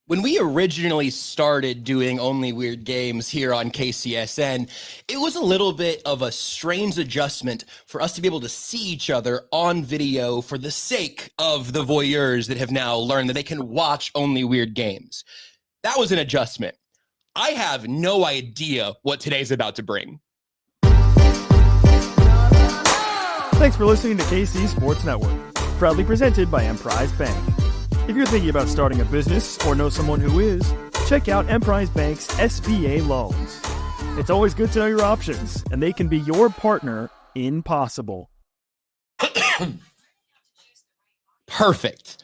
When we originally started doing Only Weird Games here on KCSN, it was a little bit of a strange adjustment for us to be able to see each other on video for the sake of the voyeurs that have now learned that they can watch Only Weird Games. That was an adjustment. I have no idea what today's about to bring. Thanks for listening to KC Sports Network, proudly presented by Emprise Bank. If you're thinking about starting a business or know someone who is, check out Emprise Bank's SBA loans. It's always good to know your options, and they can be your partner in possible. Perfect.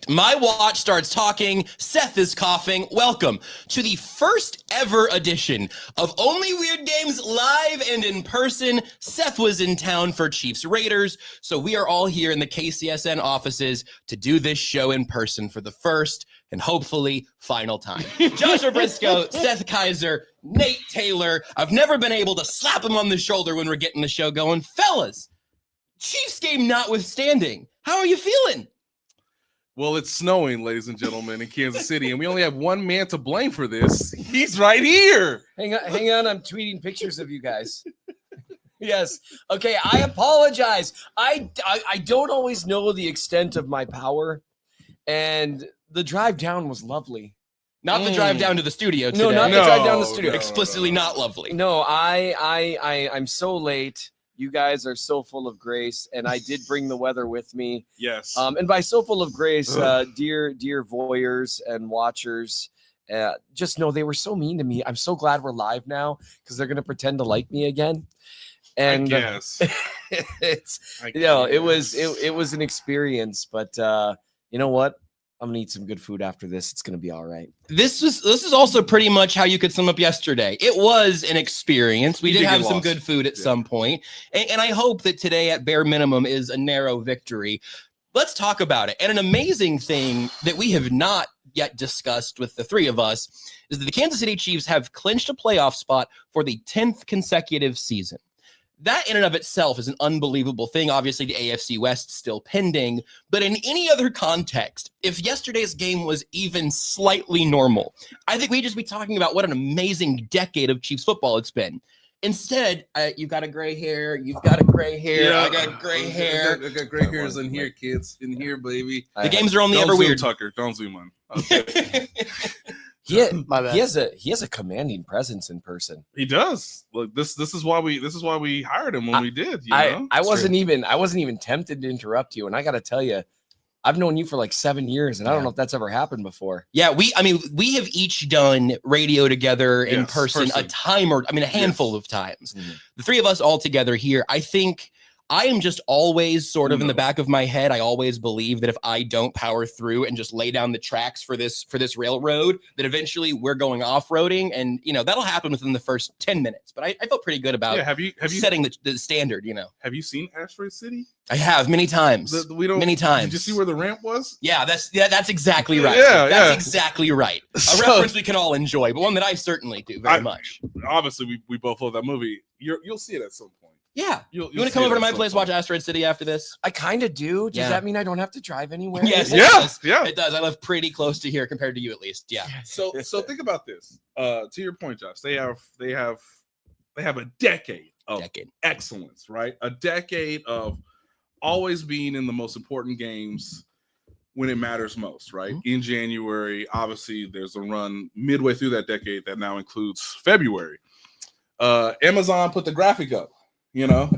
My watch starts talking. Seth is coughing. Welcome to the first ever edition of Only Weird Games live and in person. Seth was in town for Chiefs Raiders, so we are all here in the KCSN offices to do this show in person for the first and hopefully final time. Joshua Brisco, Seth Keysor, Nate Taylor. I've never been able to slap him on the shoulder when we're getting the show going. Fellas, Chiefs game notwithstanding, how are you feeling? Well, it's snowing, ladies and gentlemen, in Kansas City, and we only have one man to blame for this. He's right here. Hang on. I'm tweeting pictures of you guys. Yes. Okay, I apologize. I don't always know the extent of my power, and the drive down was lovely. Not the drive down to the studio today. No, not the drive down to the studio. Explicitly not lovely. No, I'm so late. You guys are so full of grace, and I did bring the weather with me. Yes. And by so full of grace, dear voyeurs and watchers, just know they were so mean to me. I'm so glad we're live now because they're gonna pretend to like me again. And I guess. it was an experience, but you know what? I'm gonna eat some good food after this. It's gonna be all right. This is also pretty much how you could sum up yesterday. It was an experience. We did have some good food at some point, and I hope that today, at bare minimum, is a narrow victory. Let's talk about it. And an amazing thing that we have not yet discussed with the three of us is that the Kansas City Chiefs have clinched a playoff spot for the 10th consecutive season. That in and of itself is an unbelievable thing. Obviously, the AFC West still pending. But in any other context, if yesterday's game was even slightly normal, I think we'd just be talking about what an amazing decade of Chiefs football it's been. Instead, you've got a gray hair. You've got a gray hair. Yeah, I got gray hair. I got gray hairs in here, kids. In here, baby. The games are only Don't ever zoom, weird. Tucker. Don't zoom on. Okay. He has a commanding presence in person. He does. Look, this is why we hired him when we did. I wasn't even tempted to interrupt you, and I got to tell you, I've known you for like 7 years, and I don't know if that's ever happened before. Yeah, we have each done radio together in person a handful of times. Mm-hmm. The three of us all together here, I think I am just always sort of in the back of my head. I always believe that if I don't power through and just lay down the tracks for this railroad, that eventually we're going off-roading, and that'll happen within the first 10 minutes. But I felt pretty good about have you setting the standard. Have you seen Asteroid City? I have many times. Many times. Did you see where the ramp was? Yeah, that's exactly right. That's exactly right. A reference we can all enjoy, but one that I certainly do very much. Obviously, we both love that movie. You'll see it at some point. Yeah. You want to come over to my place, watch Asteroid City after this? I kind of do. Does that mean I don't have to drive anywhere? Yes. It does. I live pretty close to here compared to you, at least. Yeah. So think about this. To your point, Josh, they have a decade of excellence, right? A decade of always being in the most important games when it matters most, right? Mm-hmm. In January, obviously, there's a run midway through that decade that now includes February. Amazon put the graphic up.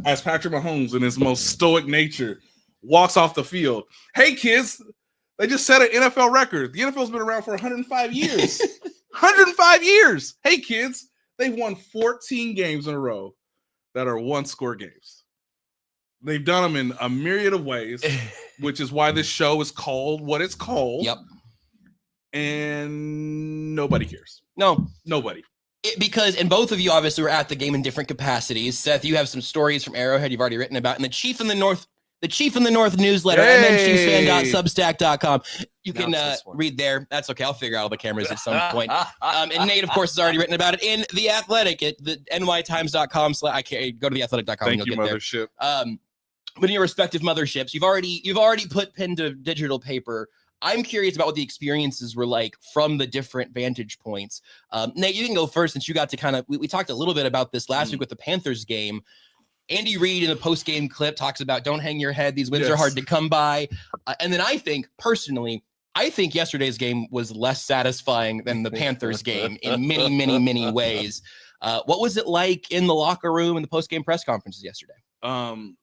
As Patrick Mahomes in his most stoic nature walks off the field. Hey, kids, they just set an NFL record. The NFL's been around for 105 years. 105 years. Hey, kids, they've won 14 games in a row that are one-score games. They've done them in a myriad of ways, which is why this show is called what it's called. Yep. And nobody cares. No. Nobody. And both of you obviously were at the game in different capacities. Seth, you have some stories from Arrowhead you've already written about, and the Chief in the North newsletter, mnchiefsfan.substack.com. You can read there. That's okay. I'll figure out all the cameras at some point. And Nate, of course, has already written about it in The Athletic at the nytimes.com. I can't go to theathletic.com. Thank you, mothership. But in your respective motherships, you've already put pen to digital paper I'm curious about what the experiences were like from the different vantage points. Nate, you can go first since you got to kind of, we talked a little bit about this last week with the Panthers game. Andy Reid in the post-game clip talks about don't hang your head. These wins are hard to come by. And then I think yesterday's game was less satisfying than the Panthers game in many, many, many ways. What was it like in the locker room and the post-game press conferences yesterday?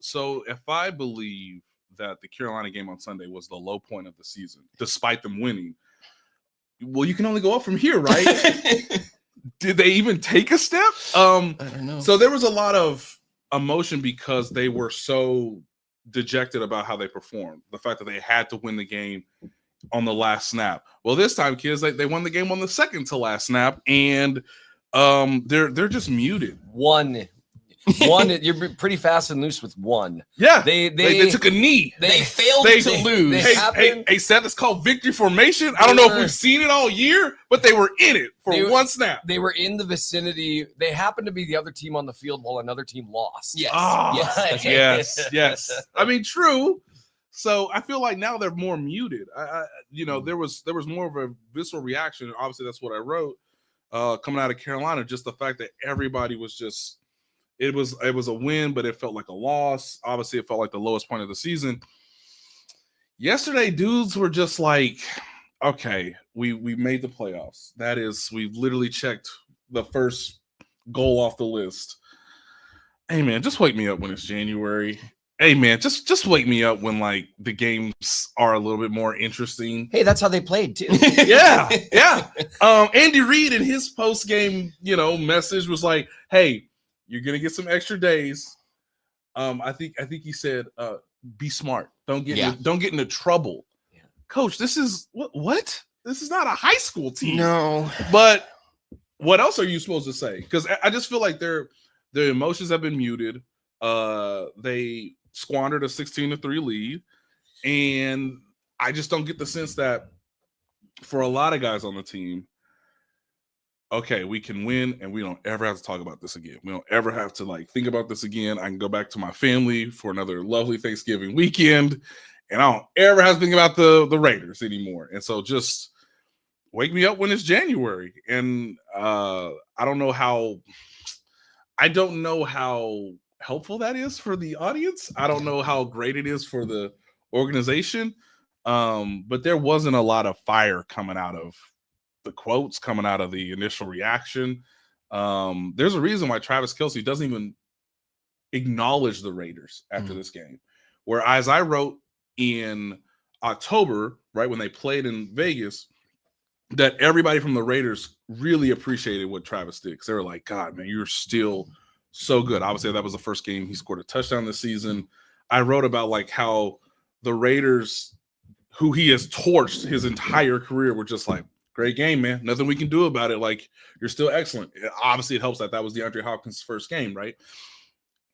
So if I believe that the Carolina game on Sunday was the low point of the season, despite them winning, well, you can only go up from here, right? Did they even take a step? I don't know. So there was a lot of emotion because they were so dejected about how they performed. The fact that they had to win the game on the last snap. Well, this time, kids, they won the game on the second to last snap, and they're just muted. One, you're pretty fast and loose with one. Yeah, they took a knee. They failed to lose. Hey, Seth, it's called victory formation. I don't know if we've seen it all year, but they were in it for one snap. They were in the vicinity. They happened to be the other team on the field while another team lost. Yes, yes. I mean, true. So I feel like now they're more muted. There was more of a visceral reaction. Obviously, that's what I wrote coming out of Carolina. Just the fact that everybody was just. It was a win, but it felt like a loss. Obviously, it felt like the lowest point of the season. Yesterday, dudes were just like, okay, we made the playoffs. That is, we literally checked the first goal off the list. Hey, man, just wake me up when it's January. Hey, man, just wake me up when, like, the games are a little bit more interesting. Hey, that's how they played, too. Yeah. Andy Reid in his post-game, message was like, hey, you're gonna get some extra days. I think he said, "Be smart. Don't get into trouble." Yeah. Coach, this is what? This is not a high school team. No. But what else are you supposed to say? Because I just feel like their emotions have been muted. They squandered a 16-3 lead, and I just don't get the sense that for a lot of guys on the team. Okay, we can win, and we don't ever have to talk about this again. We don't ever have to think about this again. I can go back to my family for another lovely Thanksgiving weekend, and I don't ever have to think about the Raiders anymore. And so just wake me up when it's January. And I don't know how helpful that is for the audience. I don't know how great it is for the organization. But there wasn't a lot of fire coming out of the quotes, coming out of the initial reaction. There's a reason why Travis Kelce doesn't even acknowledge the Raiders after this game. Whereas I wrote in October, right when they played in Vegas, that everybody from the Raiders really appreciated what Travis did. Because they were like, God, man, you're still so good. Obviously, that was the first game he scored a touchdown this season. I wrote about how the Raiders, who he has torched his entire career, were just like, great game, man. Nothing we can do about it. You're still excellent. Obviously, it helps that was DeAndre Hopkins' first game, right?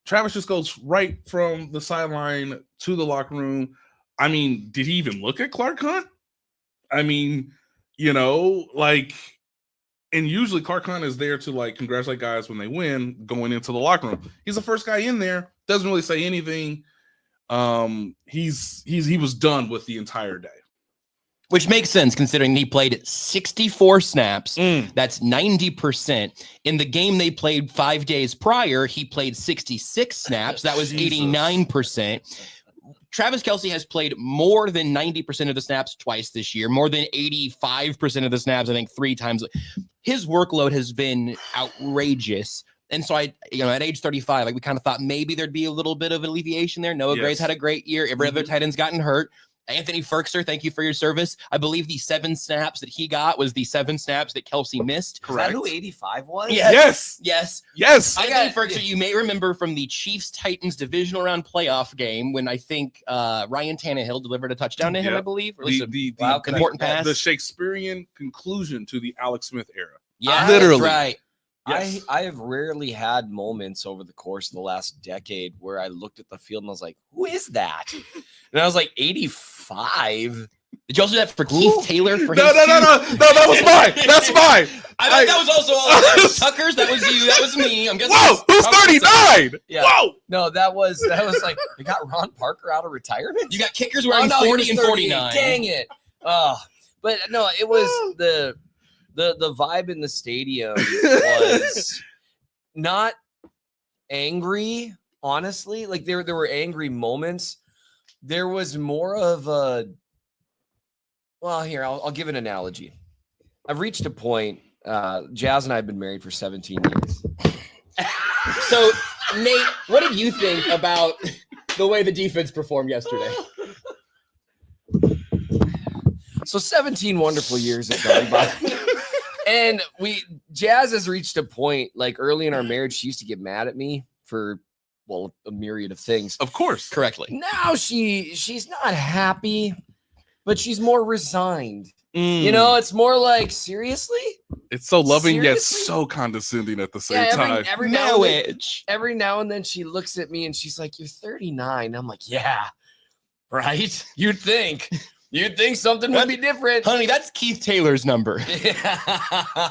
Travis just goes right from the sideline to the locker room. I mean, did he even look at Clark Hunt? I mean, and usually Clark Hunt is there to congratulate guys when they win going into the locker room. He's the first guy in there, doesn't really say anything. He was done with the entire day. Which makes sense considering he played 64 snaps. That's 90%. In the game they played 5 days prior, he played 66 snaps. That was 89%. Travis Kelce has played more than 90% of the snaps twice this year, more than 85% of the snaps, I think 3 times. His workload has been outrageous. And so at age 35, we kind of thought maybe there'd be a little bit of alleviation there. Noah Gray's had a great year. Every other tight end's gotten hurt. Anthony Ferkser, thank you for your service. I believe the 7 snaps that he got was the 7 snaps that Kelce missed. Correct. Is that who 85 was? Yes. Anthony Ferkser, you may remember from the Chiefs-Titans divisional round playoff game when I think Ryan Tannehill delivered a touchdown to him, I believe. Or the important pass. The Shakespearean conclusion to the Alex Smith era. Yeah, literally. That's right. Yes. I have rarely had moments over the course of the last decade where I looked at the field and I was like, who is that? And I was like, 85? Did you also do that for Keith Taylor? No, that was mine. That's mine. I thought that was also that was Tucker's. That was you. That was me. I'm guessing. Whoa, who's 39? Yeah. Whoa. No, that was like, you got Ron Parker out of retirement? You got kickers wearing 40 and 49. Dang it. But no, it was the vibe in the stadium was not angry, honestly. Like there were angry moments. There was more of a, well, here, I'll give an analogy. I've reached a point, Jazz and I have been married for 17 years. So, Nate, what did you think about the way the defense performed yesterday? So 17 wonderful years have gone by. And Jazz has reached a point, like early in our marriage, she used to get mad at me for, well, a myriad of things. Of course. Correctly. Now she's not happy, but she's more resigned. You know, it's more like, seriously? It's so loving yet Seriously? so condescending at the same time. Every now and then she looks at me and she's like, "You're 39." I'm like, "Yeah, right? You'd think something would be different." Honey, that's Keith Taylor's number. Yeah.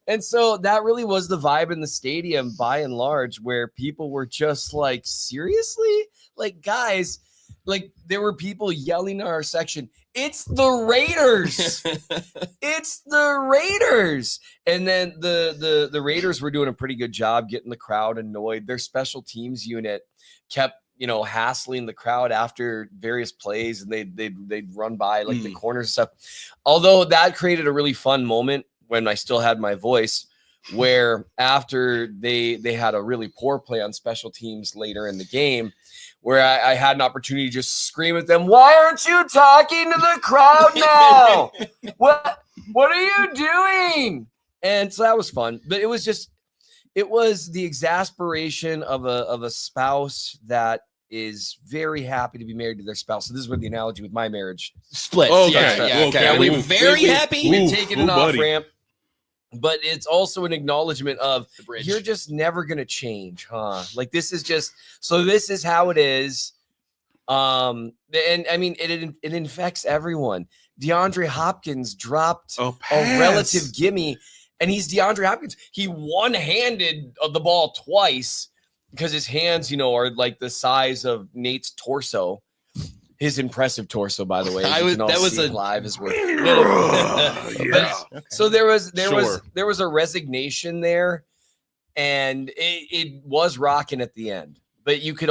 And so that really was the vibe in the stadium by and large, where people were just like, seriously? Like, guys, like there were people yelling in our section, "It's the Raiders." It's the Raiders. And then the Raiders were doing a pretty good job getting the crowd annoyed. Their special teams unit kept, hassling the crowd after various plays, and they'd run by like the corners and stuff. Although that created a really fun moment when I still had my voice, where after they had a really poor play on special teams later in the game, where I had an opportunity to just scream at them, "Why aren't you talking to the crowd now? What are you doing?" And so that was fun. But it was the exasperation of a spouse that is very happy to be married to their spouse. So this is where the analogy with my marriage Splits. Okay. Okay. Are we very happy? We've taken an off buddy. ramp. But it's also an acknowledgement of you're just never going to change, huh? Like this is how it is. And I mean, it infects everyone. DeAndre Hopkins dropped a relative gimme, and he's DeAndre Hopkins. He one-handed the ball twice because his hands, are like the size of Nate's torso. His impressive torso, by the way. That was live as well. So there was a resignation there, and it was rocking at the end. But you could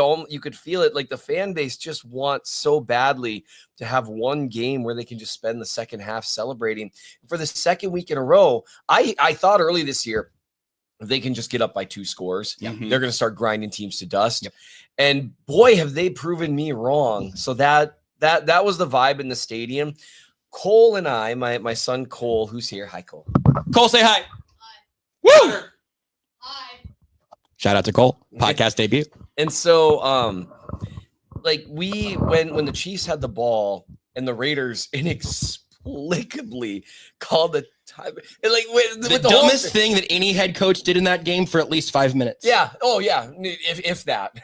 feel it, like the fan base just wants so badly to have one game where they can just spend the second half celebrating. For the second week in a row, I thought early this year, if they can just get up by 2 scores, they're going to start grinding teams to dust. Yep. And boy, have they proven me wrong. So that was the vibe in the stadium. Cole and I, my son Cole, who's here. Hi, Cole. Cole, say hi. Hi. Woo! Hi. Shout out to Cole. Podcast debut. And so, like when the Chiefs had the ball and the Raiders inexplicably called the time, and like the dumbest thing that any head coach did in that game for at least 5 minutes. Yeah. Oh yeah. If that.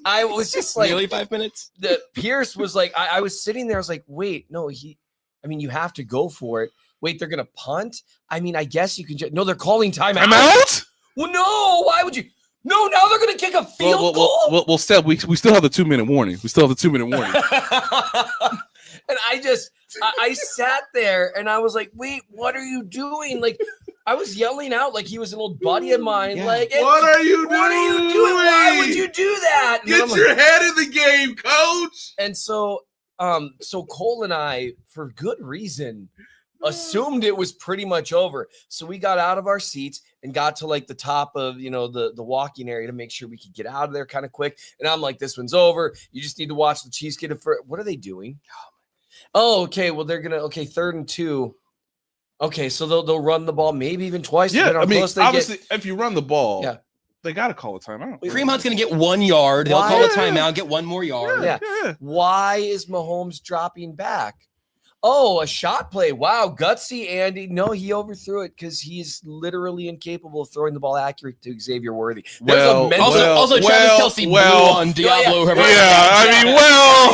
I was just like, really 5 minutes. Pierce was like, I was sitting there. I was like, wait, no, you have to go for it. Wait, they're gonna punt. I mean, I guess you can just. No, they're calling timeout. Timeout? Well, no. Why would you? No, now they're gonna kick a field goal. Well, Seth, we still have the 2-minute warning. And I sat there and I was like, wait, what are you doing? Like, I was yelling out like he was an old buddy of mine. Yeah. Like, what are you doing? Why would you do that? Get your head in the game, coach. And so Cole and I, for good reason, assumed it was pretty much over. So we got out of our seats and got to like the top of, the walking area to make sure we could get out of there kind of quick. And I'm like, this one's over. You just need to watch the Chiefs get it for. What are they doing? Oh, okay. Well, they're going to, 3rd and 2. Okay. So they'll run the ball maybe even twice. Yeah. I mean, obviously if you run the ball, they got to call a timeout. Kareem Hunt's going to get 1 yard. They'll call a timeout, get 1 more yard. Yeah. Why is Mahomes dropping back? Oh, a shot play. Wow, gutsy, Andy. No, he overthrew it because he's literally incapable of throwing the ball accurate to Xavier Worthy. Also, Travis Kelce blew on Diablo.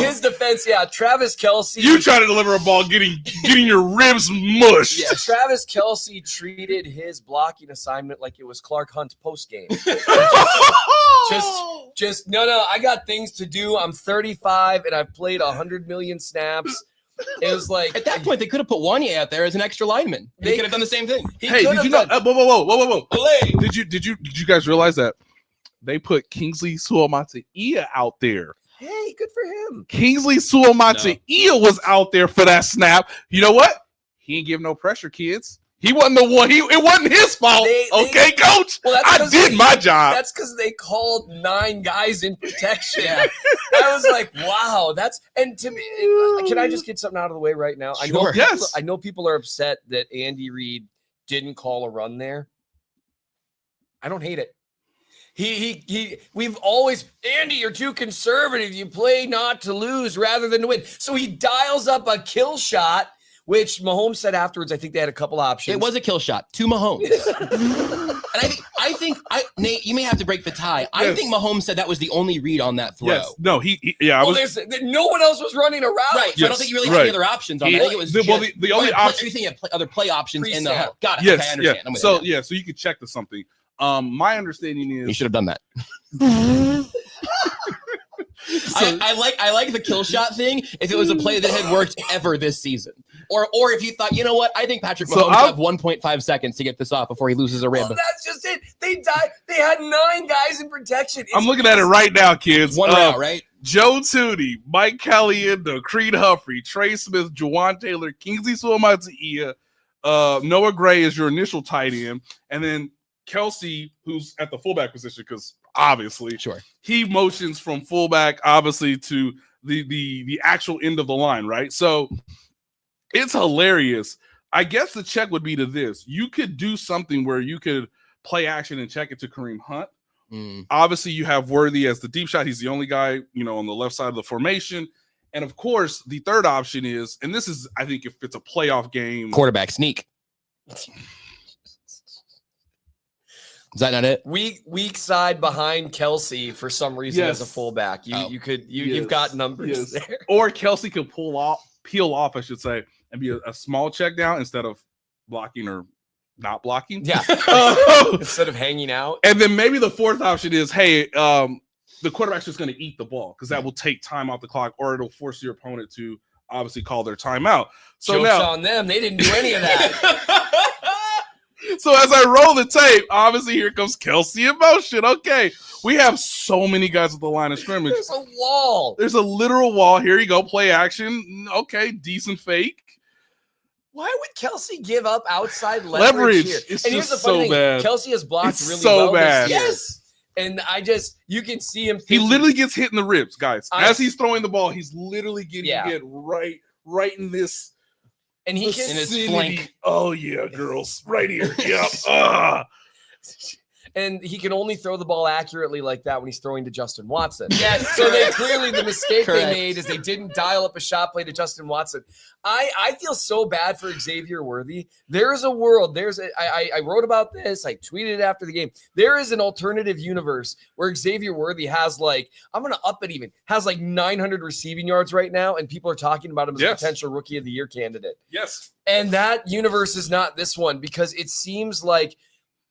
His defense, Travis Kelce. You try to deliver a ball getting your ribs mushed. Yeah, Travis Kelce treated his blocking assignment like it was Clark Hunt's post game. Just no. I got things to do. I'm 35 and I've played 100 million snaps. It was like at that point they could have put Wanye out there as an extra lineman. They could have done the same thing. Hey, did you know? Whoa! Did you guys realize that they put Kingsley Suamataia out there? Hey, good for him. Kingsley Suamataia was out there for that snap. You know what? He ain't give no pressure, kids. He wasn't the one. It wasn't his fault. Okay, coach. Well, I did my job. That's because they called 9 guys in protection. I was like, wow, and to me, can I just get something out of the way right now? Sure. I know people are upset that Andy Reid didn't call a run there. I don't hate it. We've always, Andy, you're too conservative. You play not to lose rather than to win. So he dials up a kill shot, which Mahomes said afterwards. I think they had a couple options. It was a kill shot to Mahomes. And I think Nate, you may have to break the tie. Yes. I think Mahomes said that was the only read on that throw. Yes. No, no one else was running a route. Right. So I don't think you really had any other options on that. I think it was the only option. You think you had other play options in the huddle. Got it. Yes. Okay, I understand. So you could check to something. My understanding is you should have done that. I like the kill shot thing if it was a play that had worked ever this season. Or if you thought, you know what, I think Patrick Mahomes have 1.5 seconds to get this off before he loses a rib. Well, that's just it. They died. They had 9 guys in protection. I'm looking at it right now, kids. One route, right? Joe Tooney, Mike Caliendo, Creed Humphrey, Trey Smith, Jawan Taylor, Kingsley Suamataia, Noah Gray is your initial tight end, and then Kelce, who's at the fullback position, because obviously he motions from fullback obviously to the actual end of the line, right? So it's hilarious. I guess the check would be to this. You could do something where you could play action and check it to Kareem Hunt. Obviously you have Worthy as the deep shot. He's the only guy, on the left side of the formation. And of course the third option is, and this is, I think if it's a playoff game, quarterback sneak. Is that not it? Weak side behind Kelce for some reason as a fullback. You've got numbers there. Or Kelce could peel off, I should say, and be a small check down instead of blocking or not blocking. Yeah. Instead of hanging out. And then maybe the fourth option is, hey, the quarterback's just going to eat the ball because that will take time off the clock, or it'll force your opponent to obviously call their timeout. So Joke's now on them. They didn't do any of that. So as I roll the tape, obviously here comes Kelce in motion. Okay, we have so many guys at the line of scrimmage. There's a wall. There's a literal wall. Here you go, play action. Okay, decent fake. Why would Kelce give up outside leverage here? It's and just here's the funny thing. bad. Kelce has blocked really so well bad. this year. Yes. And you can see him. He literally gets hit in the ribs, guys. As he's throwing the ball, he's literally getting hit right in this. And he can in his flank. Oh yeah, girls, right here. Yeah. And he can only throw the ball accurately like that when he's throwing to Justin Watson. Yes. So the mistake they made is they didn't dial up a shot play to Justin Watson. I feel so bad for Xavier Worthy. There is a world. I wrote about this. I tweeted it after the game. There is an alternative universe where Xavier Worthy has I'm going to up it even, has 900 receiving yards right now, and people are talking about him as a potential Rookie of the Year candidate. Yes. And that universe is not this one because it seems like,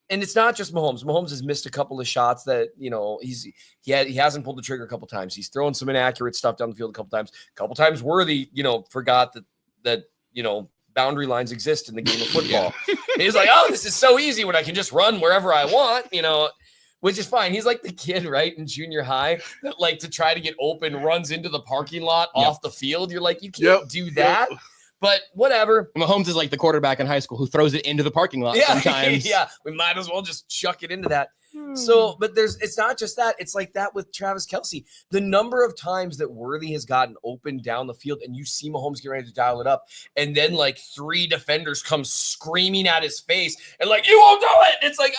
and it's not just Mahomes. Mahomes has missed a couple of shots that, he hasn't pulled the trigger a couple times. He's thrown some inaccurate stuff down the field a couple times. A couple times Worthy, forgot that boundary lines exist in the game of football. He's like, oh, this is so easy when I can just run wherever I want, which is fine. He's like the kid, right, in junior high that to try to get open runs into the parking lot off the field. You're like, you can't do that. But whatever. Mahomes is like the quarterback in high school who throws it into the parking lot sometimes. Yeah, we might as well just chuck it into that. So, but it's not just that. It's like that with Travis Kelce. The number of times that Worthy has gotten open down the field and you see Mahomes get ready to dial it up, and then 3 defenders come screaming at his face and you won't do it. It's like,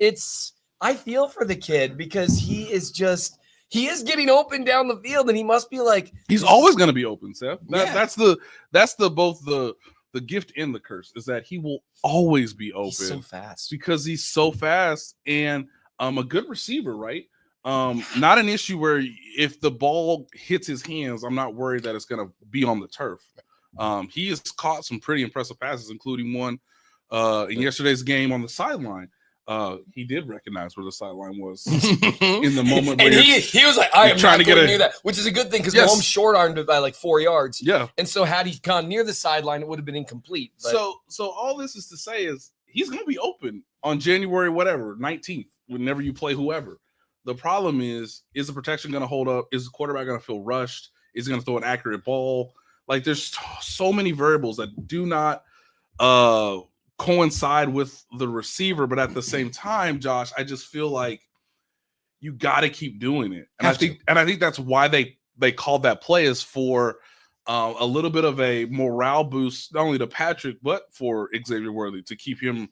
and I feel for the kid because he is getting open down the field, and he must be he's always going to be open, Seth. That's both the gift and the curse is that he will always be open. He's so fast because he's so fast and a good receiver, right? Not an issue where if the ball hits his hands, I'm not worried that it's going to be on the turf. He has caught some pretty impressive passes, including one in yesterday's game on the sideline. he did recognize where the sideline was in the moment. And he was like, I am trying to get near that, which is a good thing because Mahomes short-armed it by like 4 yards. Yeah. And so had he gone near the sideline, it would have been incomplete. But... So all this is to say is he's going to be open on January 19th, whenever you play whoever. The problem is the protection going to hold up? Is the quarterback going to feel rushed? Is he going to throw an accurate ball? Like, there's so many variables that do not coincide with the receiver. But at the same time, Josh, I just feel like you got to keep doing it. And I think that's why they called that play, is for a little bit of a morale boost, not only to Patrick, but for Xavier Worthy, to keep him,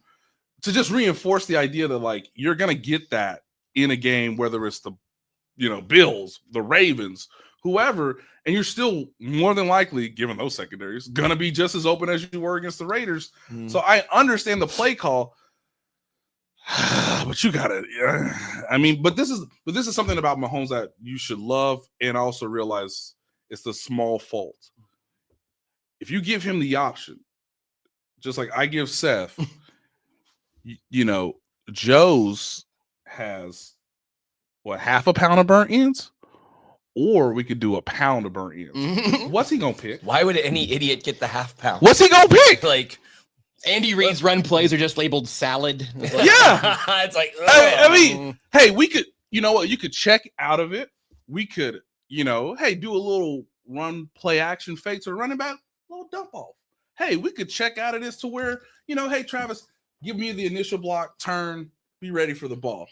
to just reinforce the idea that, like, you're going to get that in a game, whether it's the, Bills, the Ravens, whoever, and you're still more than likely, given those secondaries, going to be just as open as you were against the Raiders. So I understand the play call, but you got to, but this is something about Mahomes that you should love and also realize it's the small fault. If you give him the option, just like I give Seth, Joe's has half a pound of burnt ends, or we could do a pound of burnt ends. What's he gonna pick? Why would any idiot get the half pound? What's he gonna pick? Like, Andy Reid's run plays are just labeled salad. Yeah. It's like, I mean, hey, we could, you could check out of it. We could, do a little run play action fakes or running back, little dump off. Hey, we could check out of this to where, hey, Travis, give me the initial block, turn, be ready for the ball.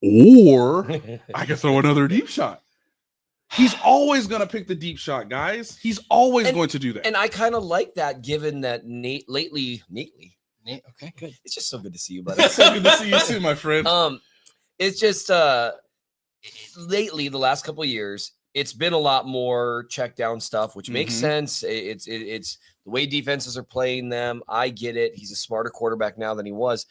Or I could throw another deep shot. He's always going to pick the deep shot, guys. He's always going to do that. And I kind of like that, given that Nate, okay, good. It's just so good to see you, buddy. It's so good to see you too, my friend. It's just lately, the last couple of years, it's been a lot more check down stuff, which makes sense. It's the way defenses are playing them. I get it. He's a smarter quarterback now than he was.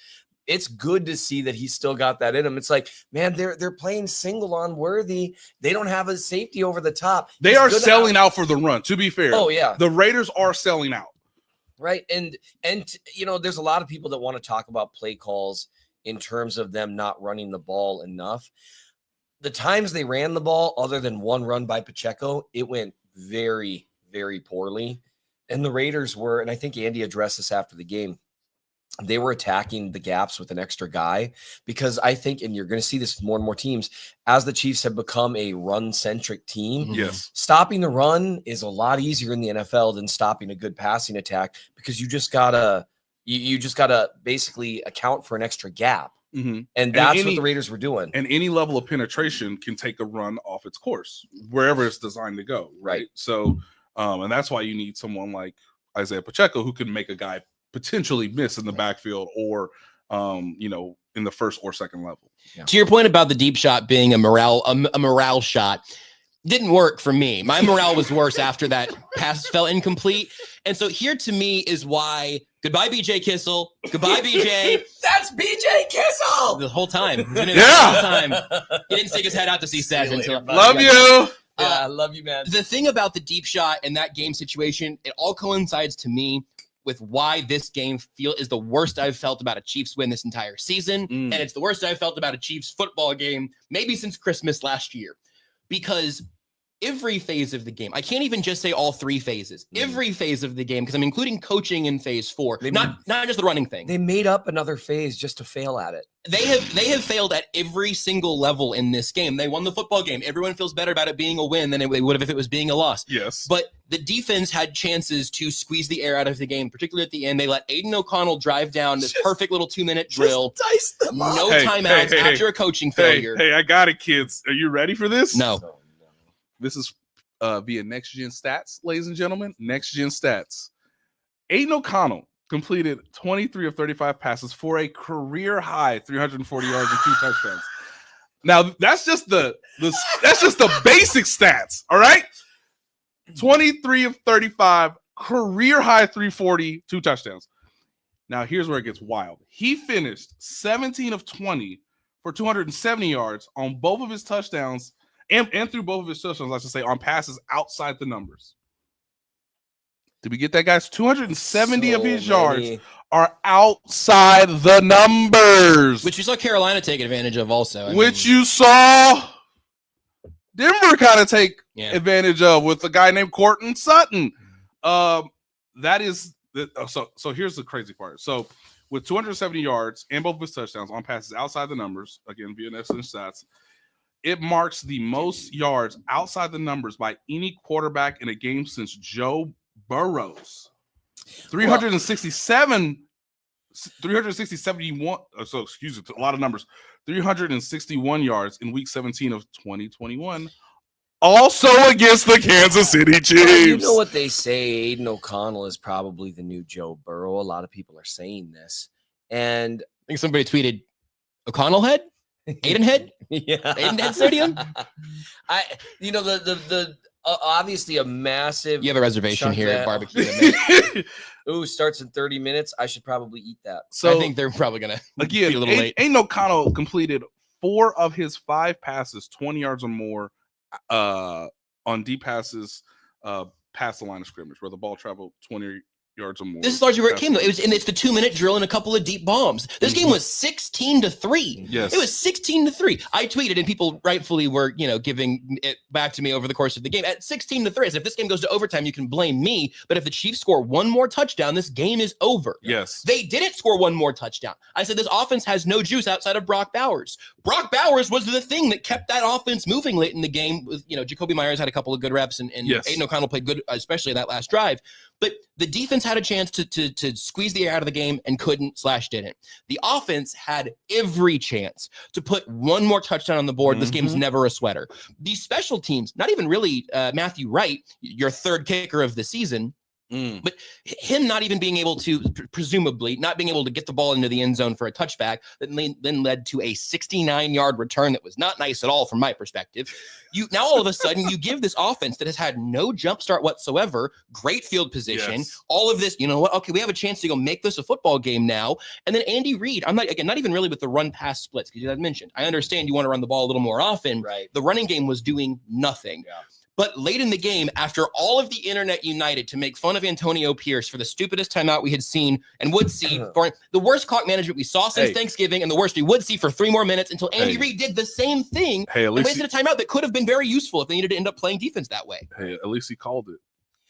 It's good to see that he's still got that in him. It's like, man, they're playing single on Worthy. They don't have a safety over the top. They are selling out for the run, to be fair. Oh, yeah. The Raiders are selling out. Right. And there's a lot of people that want to talk about play calls in terms of them not running the ball enough. The times they ran the ball, other than one run by Pacheco, it went very, very poorly. And the Raiders were, and I think Andy addressed this after the game, they were attacking the gaps with an extra guy, because I think, and you're going to see this with more and more teams, as the Chiefs have become a run-centric team, stopping the run is a lot easier in the NFL than stopping a good passing attack, because you just gotta basically account for an extra gap. And that's what the Raiders were doing. And any level of penetration can take a run off its course, wherever it's designed to go. Right. So, and that's why you need someone like Isaiah Pacheco, who can make a guy potentially miss in the backfield or, in the first or second level. Yeah. To your point about the deep shot being a morale shot, didn't work for me. My morale was worse after that pass fell incomplete. And so here to me is why goodbye, BJ Kissel. Goodbye, BJ. That's BJ Kissel the whole time. The whole time. He didn't stick his head out to see Seth until. Love you. I love you, man. The thing about the deep shot and that game situation, it all coincides to me with why this game is the worst I've felt about a Chiefs win this entire season. And it's the worst I've felt about a Chiefs football game, maybe since Christmas last year. Because every phase of the game, I can't even just say all three phases, every phase of the game, because I'm including coaching in phase 4, not just the running thing. They made up another phase just to fail at it. They have failed at every single level in this game. They won the football game. Everyone feels better about it being a win than they would have if it was being a loss. Yes. But the defense had chances to squeeze the air out of the game, particularly at the end. They let Aiden O'Connell drive down this perfect little 2-minute drill. Dice them up. No timeouts after a coaching failure. Hey, I got it, kids. Are you ready for this? No. This is via Next Gen Stats, ladies and gentlemen. Next Gen Stats. Aiden O'Connell completed 23 of 35 passes for a career high 340 yards and 2 touchdowns. Now that's just the basic stats. All right, 23 of 35, career high 340, 2 touchdowns. Now here's where it gets wild. He finished 17 of 20 for 270 yards on both of his touchdowns. And through both of his touchdowns, I should say, on passes outside the numbers. Did we get that, guys? 270 of his yards are outside the numbers. Which you saw Carolina take advantage of also. You saw Denver kind of take advantage of with a guy named Courtland Sutton. That is so here's the crazy part. So with 270 yards and both of his touchdowns on passes outside the numbers, again, via Excellent Stats, it marks the most yards outside the numbers by any quarterback in a game since Joe Burrows. 371. So excuse me, a lot of numbers. 361 yards in week 17 of 2021. Also against the Kansas City Chiefs. You know what they say, Aiden O'Connell is probably the new Joe Burrow. A lot of people are saying this. And I think somebody tweeted O'Connell head? Aiden head? Yeah. Aiden head stadium? The obviously a massive. You have a reservation here at barbecue. Ooh, starts in 30 minutes. I should probably eat that. So I think they're probably gonna be a little late. Aiden O'Connell completed 4 of his 5 passes, 20 yards or more, on deep passes, past the line of scrimmage, where the ball traveled 20 yards or more. This is largely where it came though. It's the 2-minute drill and a couple of deep bombs. This game was 16-3. Yes. It was 16-3. I tweeted and people rightfully were, giving it back to me over the course of the game. At 16-3, as if this game goes to overtime, you can blame me. But if the Chiefs score one more touchdown, this game is over. Yes. They didn't score one more touchdown. I said this offense has no juice outside of Brock Bowers. Brock Bowers was the thing that kept that offense moving late in the game. With Jacoby Myers had a couple of good reps and Aiden O'Connell played good, especially that last drive. But the defense had a chance to squeeze the air out of the game and couldn't/didn't. The offense had every chance to put one more touchdown on the board. This game's never a sweater. These special teams, not even really Matthew Wright, your third kicker of the season, but him not even being able to, presumably, not being able to get the ball into the end zone for a touchback that then led to a 69-yard return that was not nice at all from my perspective. Now all of a sudden you give this offense that has had no jump start whatsoever, great field position, all of this, you know what? Okay, we have a chance to go make this a football game now. And then Andy Reid, I'm not even really with the run pass splits because you had mentioned, I understand you want to run the ball a little more often. Right. The running game was doing nothing. Yeah. But late in the game, after all of the internet united to make fun of Antonio Pierce for the stupidest timeout we had seen and would see for the worst clock management we saw since Thanksgiving and the worst we would see for 3 more minutes until Andy Reid did the same thing and wasted a timeout that could have been very useful if they needed to end up playing defense that way. Hey, at least he called it.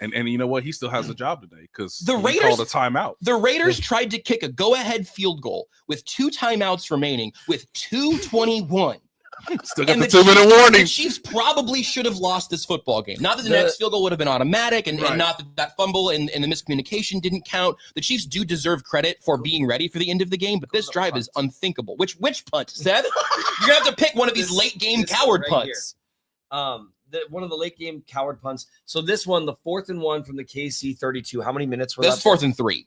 And you know what? He still has a job today because the Raiders called a timeout. The Raiders tried to kick a go-ahead field goal with 2 timeouts remaining with 2:21. Still got the 2-minute warning. The Chiefs probably should have lost this football game. Not that the next field goal would have been automatic and not that fumble and the miscommunication didn't count. The Chiefs do deserve credit for being ready for the end of the game, but this drive is unthinkable. Which punt, Seth? You're going to have to pick one of these late-game coward punts. One of the late-game coward punts. So this one, the 4th and 1 from the KC 32. How many minutes were left? This 4th and 3.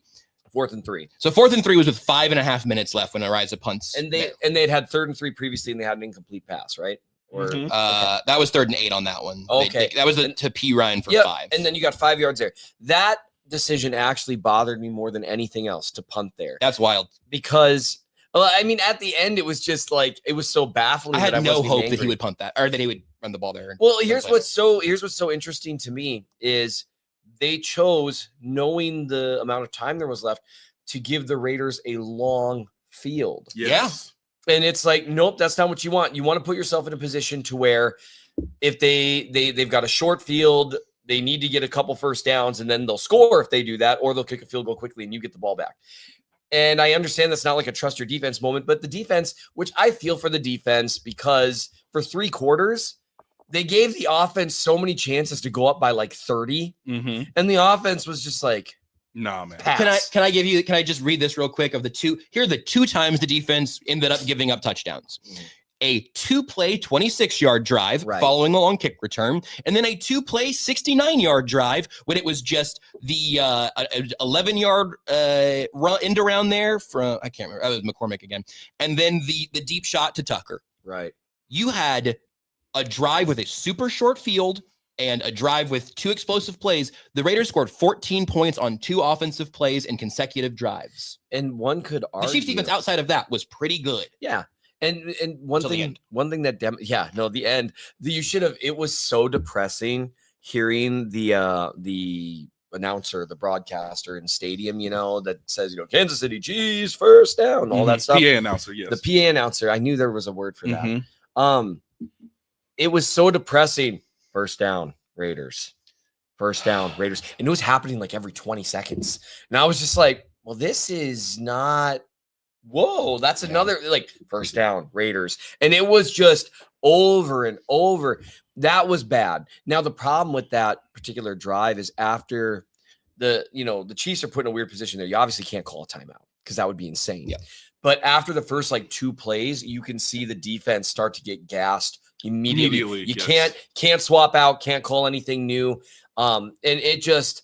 4th and 3. So 4th and 3 was with 5.5 minutes left when Ariza punts. And they'd had 3rd and 3 previously, and they had an incomplete pass, right? Or that was 3rd and 8 on that one. Okay, that was to P Ryan for 5. And then you got 5 yards there. That decision actually bothered me more than anything else to punt there. That's wild because. Well, I mean, at the end, it was just like it was so baffling. I had no hope that he would punt that or that he would run the ball there. Well, here's what's so interesting to me is they chose, knowing the amount of time there was left, to give the Raiders a long field. Yes. Yeah. And it's like, nope, that's not what you want. You want to put yourself in a position to where if they've got a short field, they need to get a couple first downs, and then they'll score if they do that, or they'll kick a field goal quickly and you get the ball back. And I understand that's not like a trust your defense moment, but the defense, which I feel for the defense, because for 3 quarters, they gave the offense so many chances to go up by like 30. And the offense was just like, nah, man. Pass. Can I just read this real quick of the 2? Here are the 2 times the defense ended up giving up touchdowns. A 2-play 26-yard drive following the long kick return, and then a 2-play 69-yard drive when it was just the 11-yard run end around there from, I can't remember, that was McCormick again, and then the deep shot to Tucker. Right. You had a drive with a super short field and a drive with 2 explosive plays. The Raiders scored 14 points on 2 offensive plays in consecutive drives. And one could argue the Chiefs defense outside of that was pretty good. Yeah. And one thing that the end, you should have, it was so depressing hearing the announcer, the broadcaster in stadium, that says, Kansas City Chiefs, first down, all that stuff. PA announcer, yes. The PA announcer. I knew there was a word for that. It was so depressing. First down, Raiders. First down, Raiders. And it was happening like every 20 seconds. And I was just like, well, this is not, whoa, that's another, like, first down, Raiders. And it was just over and over. That was bad. Now, the problem with that particular drive is after the Chiefs are put in a weird position there. You obviously can't call a timeout because that would be insane. Yeah. But after the first, like, 2 plays, you can see the defense start to get gassed immediately. You can't swap out, can't call anything new. And it just,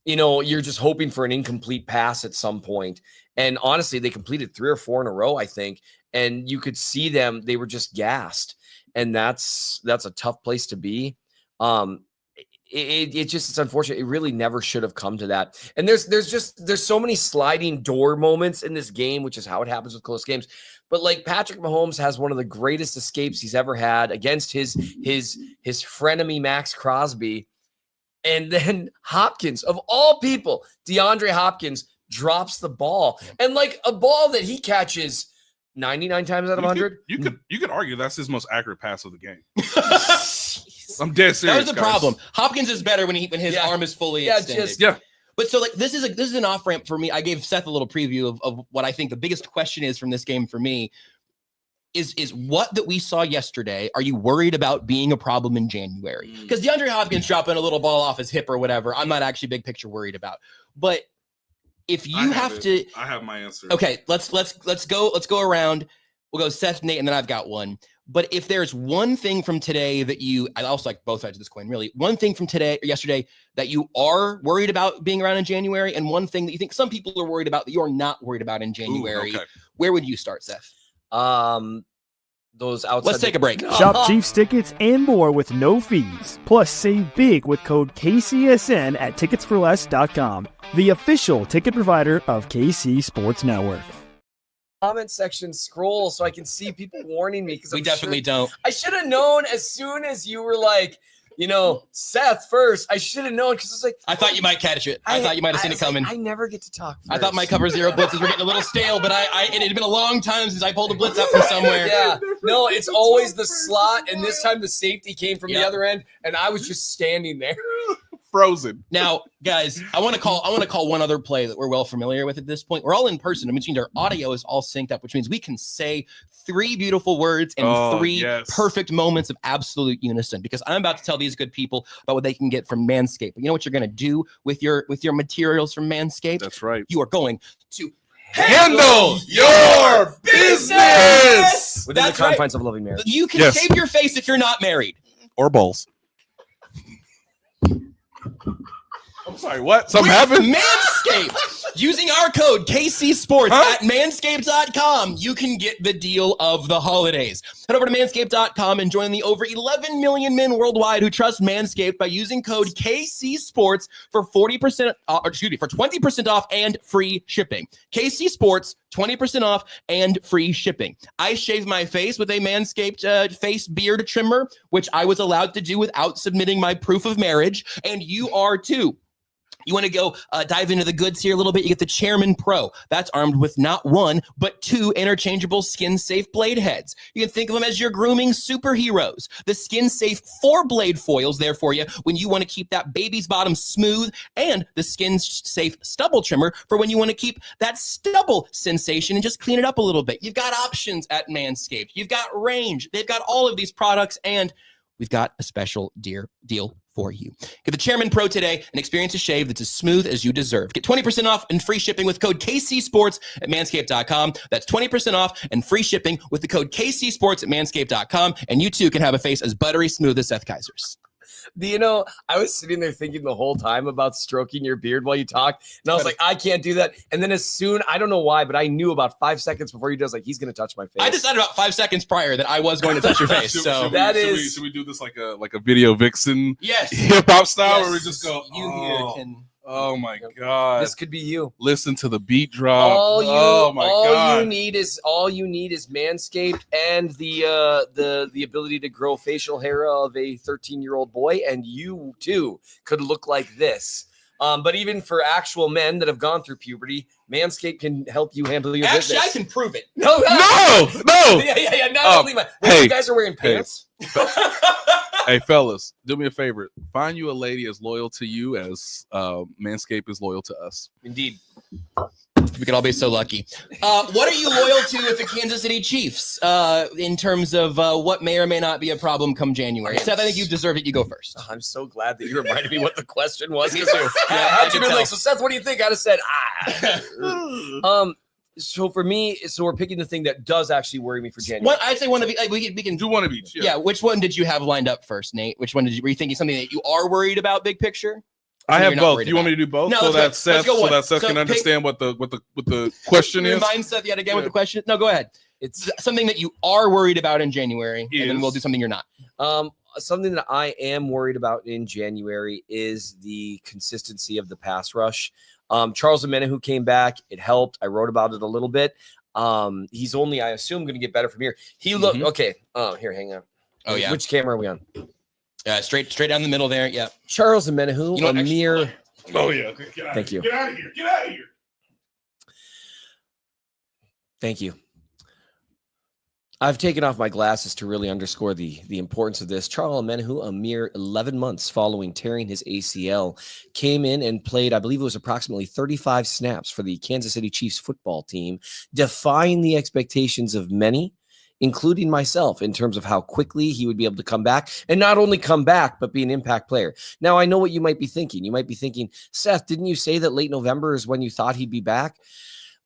you're just hoping for an incomplete pass at some point. And honestly, they completed 3 or 4 in a row, I think. And you could see them, they were just gassed. And that's a tough place to be. It's unfortunate. It really never should have come to that. And there's so many sliding door moments in this game, which is how it happens with close games. But like Patrick Mahomes has one of the greatest escapes he's ever had against his frenemy Max Crosby. And then Hopkins, of all people, DeAndre Hopkins drops the ball. And like a ball that he catches 99 times out of 100. You could argue that's his most accurate pass of the game. I'm dead serious. That was the problem. Hopkins is better when his arm is fully extended. But so like this is an off ramp for me. I gave Seth a little preview of what I think the biggest question is from this game for me. Is what that we saw yesterday. Are you worried about being a problem in January? Because DeAndre Hopkins dropping a little ball off his hip or whatever, I'm not actually big picture worried about. But if you I have my answer. Okay, let's go around. We'll go Seth, Nate, and then I've got one. But if there's one thing from today that I also like both sides of this coin, really. One thing from yesterday that you are worried about being around in January, and one thing that you think some people are worried about that you're not worried about in January. Okay. Where would you start, Seth? Those outside. Let's take a break. Shop Chiefs tickets and more with no fees. Plus, save big with code KCSN at ticketsforless.com, the official ticket provider of KC Sports Network. Comment section scroll so I can see people warning me because we definitely don't. I should have known as soon as you were like, Seth first. I should have known because it's like I thought you might catch it. I thought you might have seen it coming. I never get to talk first. I thought my cover zero blitzes were getting a little stale, but it had been a long time since I pulled a blitz up from somewhere. Yeah, no, it's always the slot, and this time the safety came from the other end, and I was just standing there. Frozen. Now, guys, I want to call one other play that we're well familiar with at this point. We're all in person, which means our audio is all synced up, which means we can say 3 beautiful words and 3 perfect moments of absolute unison. Because I'm about to tell these good people about what they can get from Manscaped. But you know what you're going to do with your materials from Manscaped? That's right. You are going to handle your business within the confines of a loving marriage. You can shave your face if you're not married, or balls. I'm sorry, what? Something happened? Manscaped. Using our code KC Sports at manscaped.com, you can get the deal of the holidays. Head over to manscaped.com and join the over 11 million men worldwide who trust Manscaped by using code KC Sports for 20% off and free shipping. KC Sports, 20% off and free shipping. I shave my face with a Manscaped face beard trimmer, which I was allowed to do without submitting my proof of marriage, and you are too. You want to go dive into the goods here a little bit? You get the Chairman Pro. That's armed with not 1, but 2 interchangeable skin-safe blade heads. You can think of them as your grooming superheroes. The skin-safe 4-blade foils there for you when you want to keep that baby's bottom smooth, and the skin-safe stubble trimmer for when you want to keep that stubble sensation and just clean it up a little bit. You've got options at Manscaped. You've got range. They've got all of these products, and we've got a special deal for you. Get the Chairman Pro today and experience a shave that's as smooth as you deserve. Get 20% off and free shipping with code KC Sports at manscaped.com. That's 20% off and free shipping with the code KC Sports at manscaped.com. And you too can have a face as buttery smooth as Seth Keysor's. I was sitting there thinking the whole time about stroking your beard while you talk, and I was like, I can't do that. And then I don't know why, but I knew about 5 seconds before he does, like, he's going to touch my face. I decided about 5 seconds prior that I was going to touch your face. Should we do this like a video vixen? Yes. Hip hop style, where we just go, oh my God. This could be you. Listen to the beat drop. All you need is Manscaped and the ability to grow facial hair of a 13-year-old boy, and you too could look like this. But even for actual men that have gone through puberty, Manscaped can help you handle your business. Actually, I can prove it. No. Yeah. Not only my. Hey, you guys are wearing pants. Hey, fellas, do me a favor. Find you a lady as loyal to you as Manscaped is loyal to us. Indeed. We could all be so lucky. What are you loyal to with the Kansas City Chiefs in terms of what may or may not be a problem come January? Seth, I think you deserve it. You go first. I'm so glad that you reminded me what the question was. Me too. How'd you been like, so Seth, what do you think? I'd have said, So for me, we're picking the thing that does actually worry me for January. I'd say one of like we can Do one of each. Yeah. Which one did you have lined up first, Nate? Which one were you thinking something that you are worried about, big picture? I have both. You want me to do both? No, so that Seth so can understand what the question is. Remind Seth yet again what the question. No, go ahead. It's something that you are worried about in January, and then we'll do something you're not. Something that I am worried about in January is the consistency of the pass rush. Charles Omenihu came back. It helped. I wrote about it a little bit. He's only, I assume, going to get better from here. He looked okay. Oh, here, hang on. Oh yeah. Which camera are we on? Straight down the middle there. Yeah. Charles Omenihu, Oh yeah. Thank you. Get out of here. Get out of here. Thank you. I've taken off my glasses to really underscore the importance of this. Charles Omenihu, a mere 11 months following tearing his ACL, came in and played, I believe it was approximately 35 snaps for the Kansas City Chiefs football team, defying the expectations of many, including myself, in terms of how quickly he would be able to come back, and not only come back, but be an impact player. Now, I know what you might be thinking. You might be thinking, Seth, didn't you say that late November is when you thought he'd be back?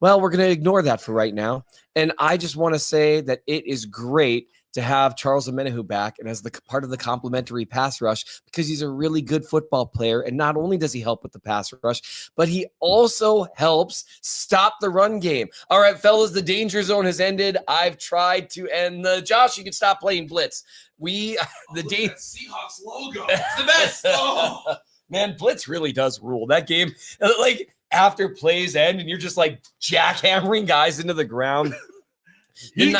Well, we're going to ignore that for right now. And I just want to say that it is great to have Charles Omenihu back and as the part of the complementary pass rush, because he's a really good football player. And not only does he help with the pass rush, but he also helps stop the run game. All right, fellas, the danger zone has ended. I've tried to end Josh, you can stop playing blitz. The Seahawks logo. It's the best. Oh. Man, blitz really does rule that game. Like after plays end and you're just like jackhammering guys into the ground. The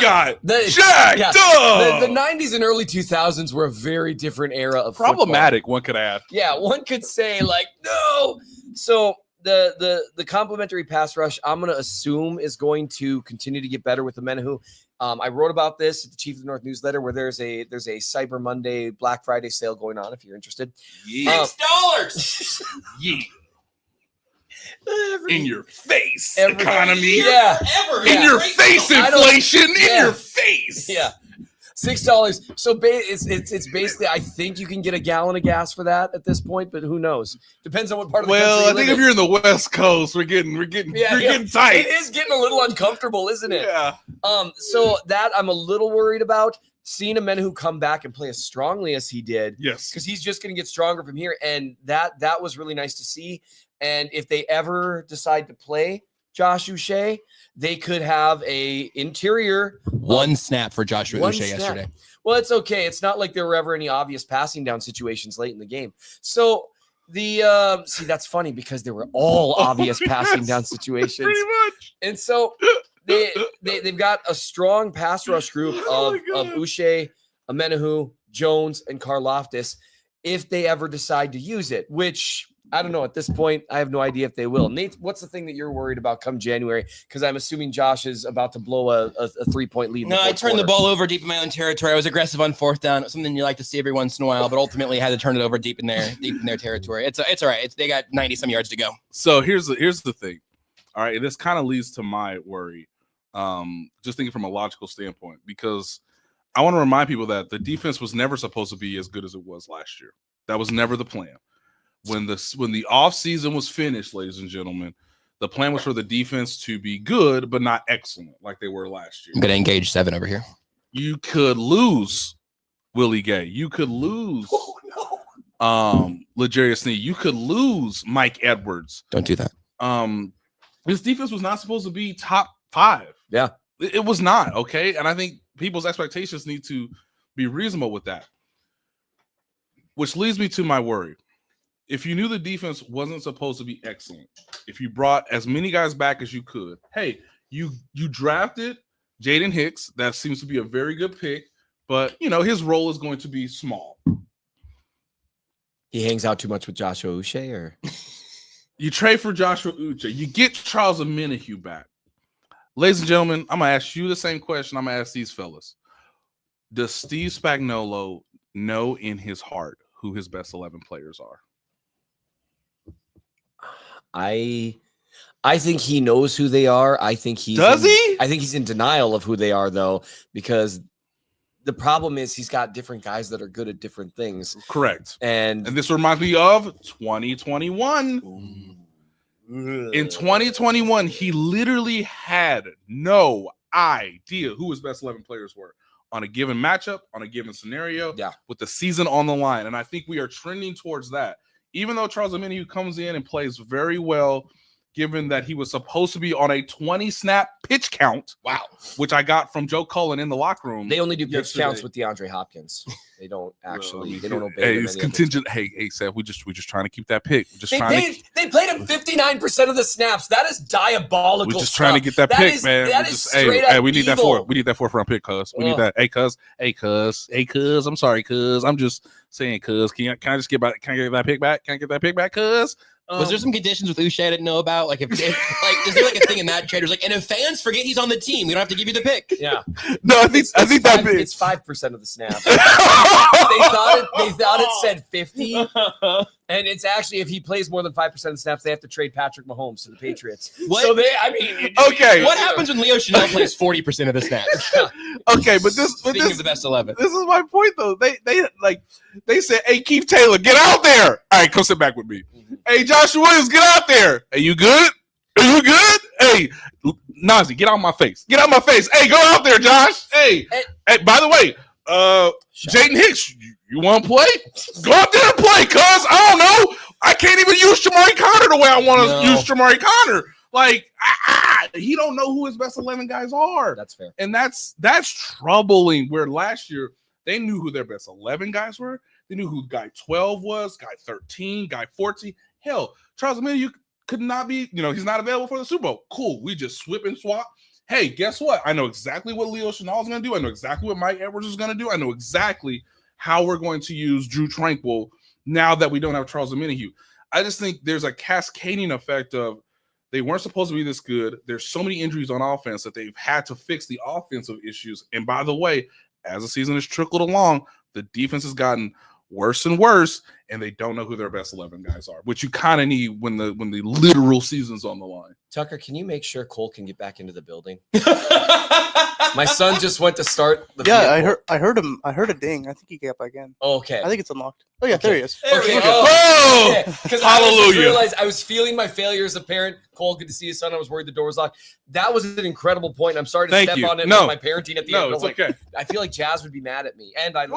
90s and early 2000s were a very different era of problematic football. One could add. Yeah, one could say like no. So the complementary pass rush, I'm going to assume, is going to continue to get better with Omenihu. I wrote about this at the Chief of the North newsletter, where there's a Cyber Monday, Black Friday sale going on. If you're interested, $6. Yeah. In your face, economy. Yeah. In your face, inflation. In your face. Yeah. $6. So it's basically, I think you can get a gallon of gas for that at this point, but who knows? Depends on what part of the country you I think if you're in the West Coast, we're getting tight. It is getting a little uncomfortable, isn't it? Yeah. So that I'm a little worried about. Seeing Omenihu come back and play as strongly as he did. Yes. Because he's just going to get stronger from here. And that was really nice to see. And if they ever decide to play Josh Uche, they could have a interior. One snap for Joshua Uche yesterday. Well, it's okay. It's not like there were ever any obvious passing down situations late in the game. So that's funny because they were all obvious passing down situations. Pretty much. And so they've got a strong pass rush group of Uche, Omenihu, Jones, and Karlaftis if they ever decide to use it, which I don't know. At this point, I have no idea if they will. Nate, what's the thing that you're worried about come January? Because I'm assuming Josh is about to blow a 3-point lead. No, I turned the ball over deep in my own territory. I was aggressive on fourth down. It's something you like to see every once in a while, but ultimately had to turn it over deep in their territory. It's all right. They got 90 some yards to go. So here's the thing. All right, this kind of leads to my worry. Just thinking from a logical standpoint, because I want to remind people that the defense was never supposed to be as good as it was last year. That was never the plan. When the offseason was finished, ladies and gentlemen, the plan was for the defense to be good, but not excellent like they were last year. I'm going to engage 7 over here. You lose Willie Gay. You could lose L'Jarius Sneed. You could lose Mike Edwards. Don't do that. This defense was not supposed to be top 5. Yeah. It was not, okay? And I think people's expectations need to be reasonable with that. Which leads me to my worry. If you knew the defense wasn't supposed to be excellent, if you brought as many guys back as you could, hey, you drafted Jaden Hicks. That seems to be a very good pick, but, his role is going to be small. He hangs out too much with Joshua Uche, or? You trade for Joshua Uche. You get Charles Omenihu back. Ladies and gentlemen, I'm going to ask you the same question I'm going to ask these fellas. Does Steve Spagnolo know in his heart who his best 11 players are? I think he knows who they are. I think he I think he's in denial of who they are, though, because the problem is he's got different guys that are good at different things. Correct. And this reminds me of 2021. In 2021, he literally had no idea who his best 11 players were on a given matchup, on a given scenario, with the season on the line. And I think we are trending towards that. Even though Charles Omenihu comes in and plays very well, given that he was supposed to be on a 20-snap pitch count. Wow. Which I got from Joe Cullen in the locker room. They only do pitch counts with DeAndre Hopkins. They don't actually. They don't obey. Hey, it's contingent. Hey, Seth, we just trying to keep that pick. They played him 59% of the snaps. That is diabolical. We're just trying to get that pick, man. That is straight up we need evil. that for. We need that 4th round pick, cuz. We need that. Hey, cuz. I'm sorry, cuz. I'm just saying, cuz. Can I just get back? Can I get that pick back? Can I get that pick back, cuz? Was there some conditions with Uche I didn't know about? Like, if like, is there like a thing in that traders like, and if fans forget he's on the team, we don't have to give you the pick. Yeah. No, I think that it's 5% of the snaps. they thought it said 50, and it's actually if he plays more than 5% of the snaps, they have to trade Patrick Mahomes to the Patriots. What? So okay. What happens when Leo Chanel plays 40% of the snaps? Okay, but Speaking of the best 11, this is my point though. They said, "Hey, Keith Taylor, get out there." All right, come sit back with me. Hey, Joshua Williams, get out there. Are you good? Are you good? Hey, Najee, get out my face. Get out my face. Hey, go out there, Josh. Hey, by the way, Jaden Hicks, you want to play? Go out there and play, cuz. I don't know. I can't even use Shamari Connor the way I want to use Shamari Connor. Like, he don't know who his best 11 guys are. That's fair. And that's troubling, where last year they knew who their best 11 guys were. They knew who guy 12 was, guy 13, guy 14. Hell, Charles Omenihu could not be, he's not available for the Super Bowl. Cool. We just swip and swap. Hey, guess what? I know exactly what Leo Chanel is going to do. I know exactly what Mike Edwards is going to do. I know exactly how we're going to use Drew Tranquil now that we don't have Charles Omenihu. I just think there's a cascading effect of they weren't supposed to be this good. There's so many injuries on offense that they've had to fix the offensive issues. And by the way, as the season has trickled along, the defense has gotten worse and worse, and they don't know who their best 11 guys are, which you kind of need when the literal season's on the line. Tucker, can you make sure Cole can get back into the building? My son just went to start the vehicle. I heard him. I heard a ding. I think he got back in. Oh, okay. I think it's unlocked. Oh yeah, there he is. Okay. Oh, because hallelujah! I realized I was feeling my failure as a parent. Cole, good to see his son. I was worried the door was locked. That was an incredible point. I'm sorry to step on it with my parenting at the end. No, it's okay. I feel like Jazz would be mad at me, and I.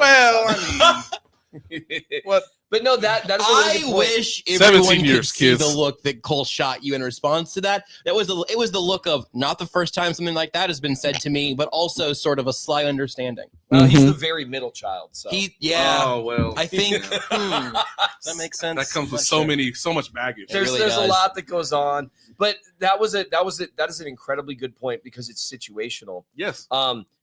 What? But no, that is a really good point. Wish everyone could see kids. the look that Cole shot you in response to that. It was the look of not the first time something like that has been said to me, but also sort of a sly understanding. Well, he's the very middle child, so Oh well, I think that makes sense. That comes with so much baggage. There's a lot that goes on, but that is an incredibly good point because it's situational. Yes.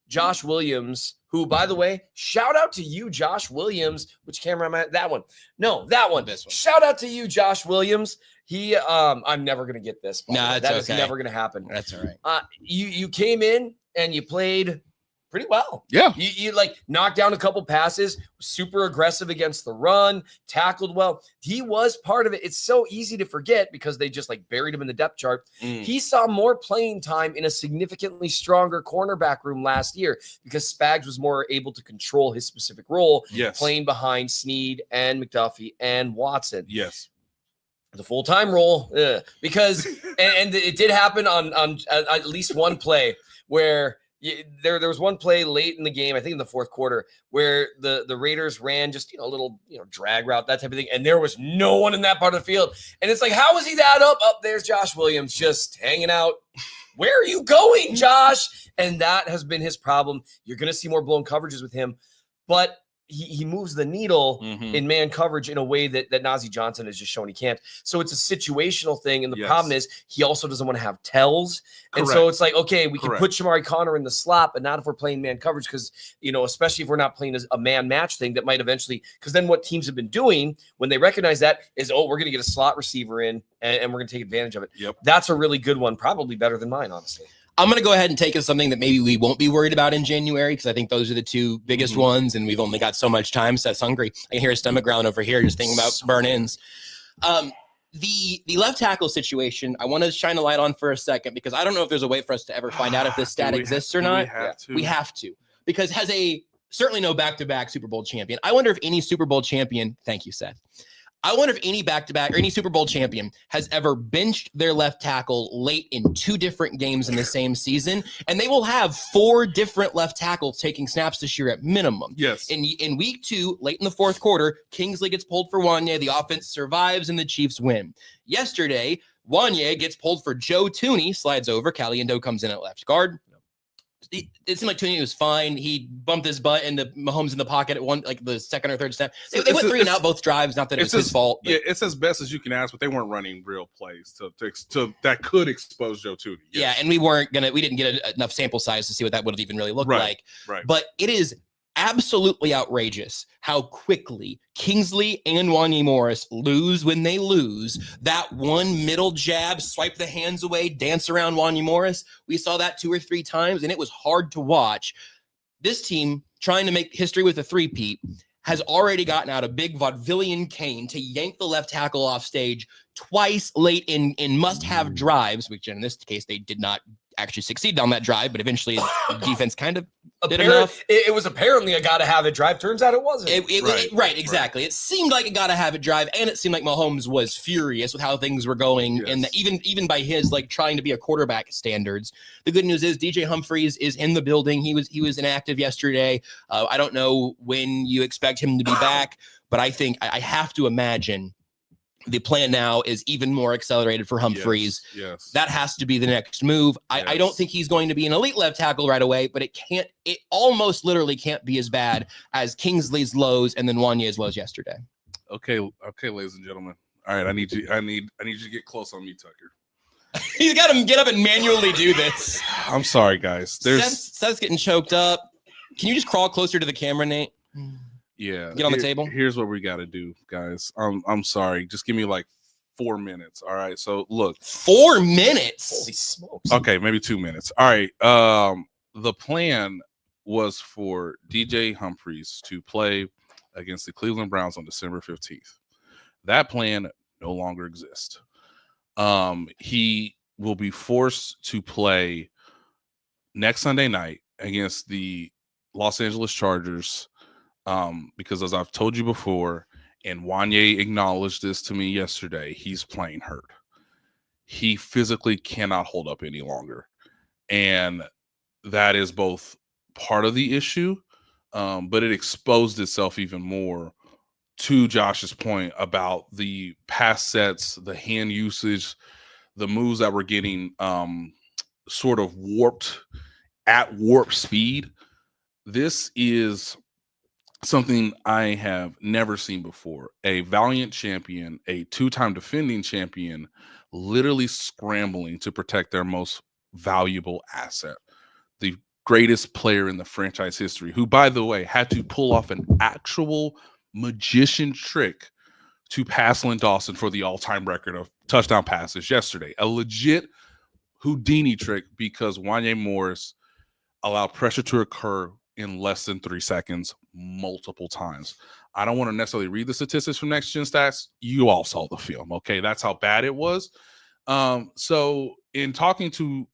Josh Williams, who, by the way, shout out to you, Josh Williams. Which camera am I at? That one. No, that one. This one. Shout out to you, Josh Williams. He, I'm never going to get this. Nah, that is never going to happen. That's all right. You came in and you played pretty well. Yeah. You like knocked down a couple passes, super aggressive against the run, tackled well. He was part of it. It's so easy to forget because they just like buried him in the depth chart. He saw more playing time in a significantly stronger cornerback room last year because Spags was more able to control his specific role, playing behind Snead and McDuffie and Watson. Yes. The full-time role, because and it did happen on at least one play where there was one play late in the game, I think in the fourth quarter, where the Raiders ran just a little drag route, that type of thing, and there was no one in that part of the field. And it's like, how was he that up? There's Josh Williams just hanging out. Where are you going, Josh? And that has been his problem. You're going to see more blown coverages with him, but he moves the needle in man coverage in a way that Najee Johnson has just shown he can't. So it's a situational thing. And the problem is he also doesn't want to have tells. And so it's like, okay, we can put Shamari Connor in the slot, but not if we're playing man coverage because, especially if we're not playing a man match thing that might eventually – because then what teams have been doing when they recognize that is, we're going to get a slot receiver in and we're going to take advantage of it. Yep. That's a really good one, probably better than mine, honestly. I'm going to go ahead and take as something that maybe we won't be worried about in January because I think those are the two biggest ones, and we've only got so much time. Seth's hungry. I can hear his stomach growling over here just thinking about burn-ins. The left tackle situation, I want to shine a light on for a second because I don't know if there's a way for us to ever find out if this stat exists or not. We have to because has certainly no back-to-back Super Bowl champion. I wonder if any Super Bowl champion, thank you, Seth. I wonder if any back-to-back or any Super Bowl champion has ever benched their left tackle late in 2 different games in the same season, and they will have 4 different left tackles taking snaps this year at minimum. Yes. In week 2, late in the fourth quarter, Kingsley gets pulled for Wanye. The offense survives, and the Chiefs win. Yesterday, Wanye gets pulled for Joe Tooney, slides over. Caliendo comes in at left guard. It seemed like Tooney was fine. He bumped his butt into Mahomes in the pocket at the second or third snap. They went 3 and out both drives. Not that it's his fault. Yeah, it's as best as you can ask, but they weren't running real plays to that could expose Joe Tooney. Yes. Yeah, and we didn't get enough sample size to see what that would have even really looked like. Right. But it is absolutely outrageous how quickly Kingsley and Wanye Morris lose when they lose. That one middle jab, swipe the hands away, dance around Wanye Morris. We saw that 2 or 3 times, and it was hard to watch. This team, trying to make history with a three-peat, has already gotten out a big vaudevillian cane to yank the left tackle off stage twice late in must-have drives, which in this case they did not actually succeed on that drive, but eventually the defense kind of did enough. It was apparently a gotta-have-it drive. Turns out it wasn't. Exactly. It seemed like a gotta-have-it drive, and it seemed like Mahomes was furious with how things were going, and even by his trying to be a quarterback standards. The good news is DJ Humphries is in the building. He was inactive yesterday. I don't know when you expect him to be back, but I think I have to imagine the plan now is even more accelerated for Humphries. Yes. That has to be the next move. I don't think he's going to be an elite left tackle right away, but it almost literally can't be as bad as Kingsley's lows and then Wanye's lows yesterday. Okay, ladies and gentlemen. All right, I need you to get close on me, Tucker. He's got to get up and manually do this. I'm sorry, guys. Seth's getting choked up. Can you just crawl closer to the camera, Nate? Yeah. Get on the table. Here's what we got to do, guys. I'm sorry. Just give me 4 minutes. All right. So look. 4 minutes. Holy smokes. Okay, maybe 2 minutes. All right. The plan was for DJ Humphries to play against the Cleveland Browns on December 15th. That plan no longer exists. He will be forced to play next Sunday night against the Los Angeles Chargers. Because as I've told you before, and Wanye acknowledged this to me yesterday, he's playing hurt. He physically cannot hold up any longer. And that is both part of the issue, but it exposed itself even more to Josh's point about the pass sets, the hand usage, the moves that were getting sort of warped at warp speed. This is something I have never seen before. A valiant champion, a 2-time defending champion, literally scrambling to protect their most valuable asset. The greatest player in the franchise history, who, by the way, had to pull off an actual magician trick to pass Lynn Dawson for the all-time record of touchdown passes yesterday. A legit Houdini trick because Wanye Morris allowed pressure to occur in less than 3 seconds multiple times. I don't want to necessarily read the statistics from Next Gen Stats. You all saw the film, okay? That's how bad it was. So in talking to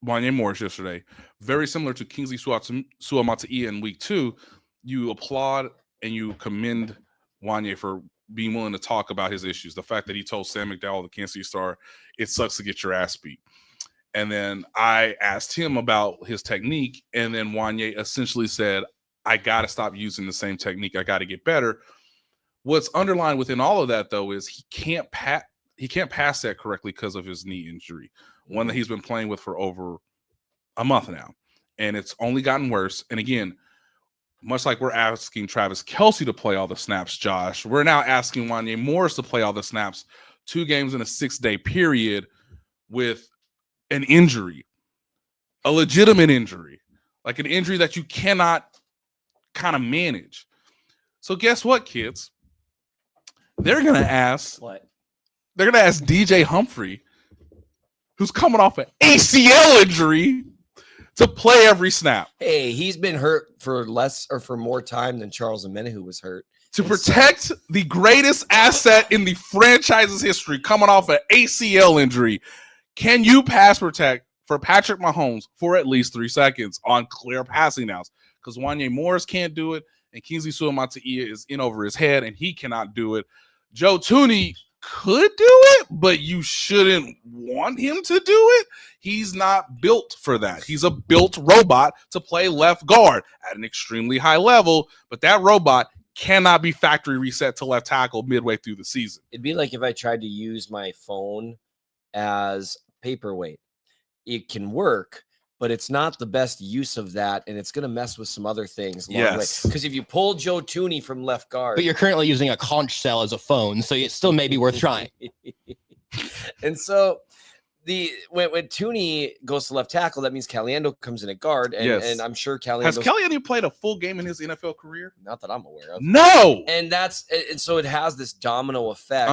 Wanye Morris yesterday, very similar to Kingsley Suamataia in week 2, you applaud and you commend Wanye for being willing to talk about his issues. The fact that he told Sam McDowell, the Kansas City Star, it sucks to get your ass beat. And then I asked him about his technique, and then Wanye essentially said, I got to stop using the same technique. I got to get better. What's underlined within all of that, though, is he can't pass that correctly because of his knee injury, one that he's been playing with for over a month now. And it's only gotten worse. And again, much like we're asking Travis Kelce to play all the snaps, Josh, we're now asking Wanya Morris to play all the snaps 2 games in a 6-day period with an injury, a legitimate injury, like an injury that you cannot kind of manage. So guess what, kids? They're going to ask DJ Humphrey, who's coming off an ACL injury, to play every snap. Hey, he's been hurt for less or for more time than Charles Omenihu was hurt. To protect the greatest asset in the franchise's history coming off an ACL injury, can you pass protect for Patrick Mahomes for at least 3 seconds on clear passing downs? Because Wanya Morris can't do it, and Kingsley Suamataia is in over his head, and he cannot do it. Joe Thuney could do it, but you shouldn't want him to do it. He's not built for that. He's a built robot to play left guard at an extremely high level, but that robot cannot be factory reset to left tackle midway through the season. It'd be like if I tried to use my phone as paperweight. It can work, but it's not the best use of that, and it's going to mess with some other things. Yes. Because if you pull Joe Thuney from left guard. But you're currently using a conch shell as a phone, so it still may be worth trying. And so when Thuney goes to left tackle, that means Caliendo comes in at guard, and I'm sure Caliendo has Caliendo played a full game in his NFL career? Not that I'm aware of. No. And so it has this domino effect.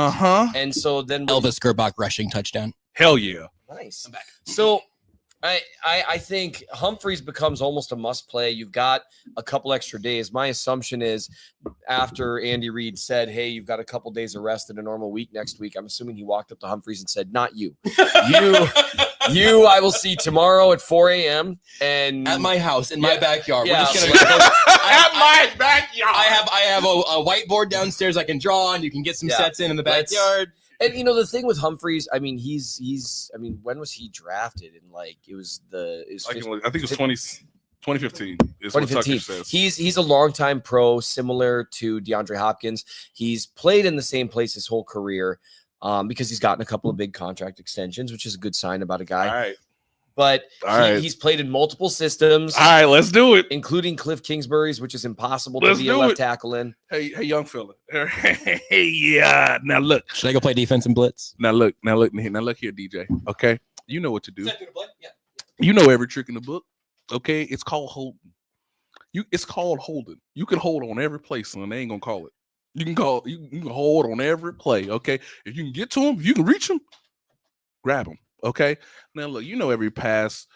And so then Elvis Gerbach rushing touchdown. Hell yeah. Nice. I'm back. So I think Humphreys becomes almost a must play. You've got a couple extra days. My assumption is after Andy Reid said, hey, you've got a couple days of rest in a normal week next week, I'm assuming he walked up to Humphreys and said, not you. You I will see tomorrow at 4 a.m. and at my house in my backyard. Yeah. We're just gonna At my backyard. I have a whiteboard downstairs I can draw on. You can get some sets in the backyard. And the thing with Humphreys, I mean, when was he drafted? And I think it was 2015. Is 2015. what Tucker says. He's a longtime pro, similar to DeAndre Hopkins. He's played in the same place his whole career because he's gotten a couple of big contract extensions, which is a good sign about a guy. All right. But he's played in multiple systems. All right, let's do it. Including Cliff Kingsbury's, which is impossible to be a left tackle in. Hey, young fella. Hey, now look. Should I go play defense and blitz? Now look here, DJ. Okay, you know what to do. Yeah. You know every trick in the book. Okay, it's called holding. It's called holding. You can hold on every play, son. They ain't gonna call it. You can hold on every play. Okay, if you can get to him, if you can reach him, grab him. Okay. Now look, you know every pass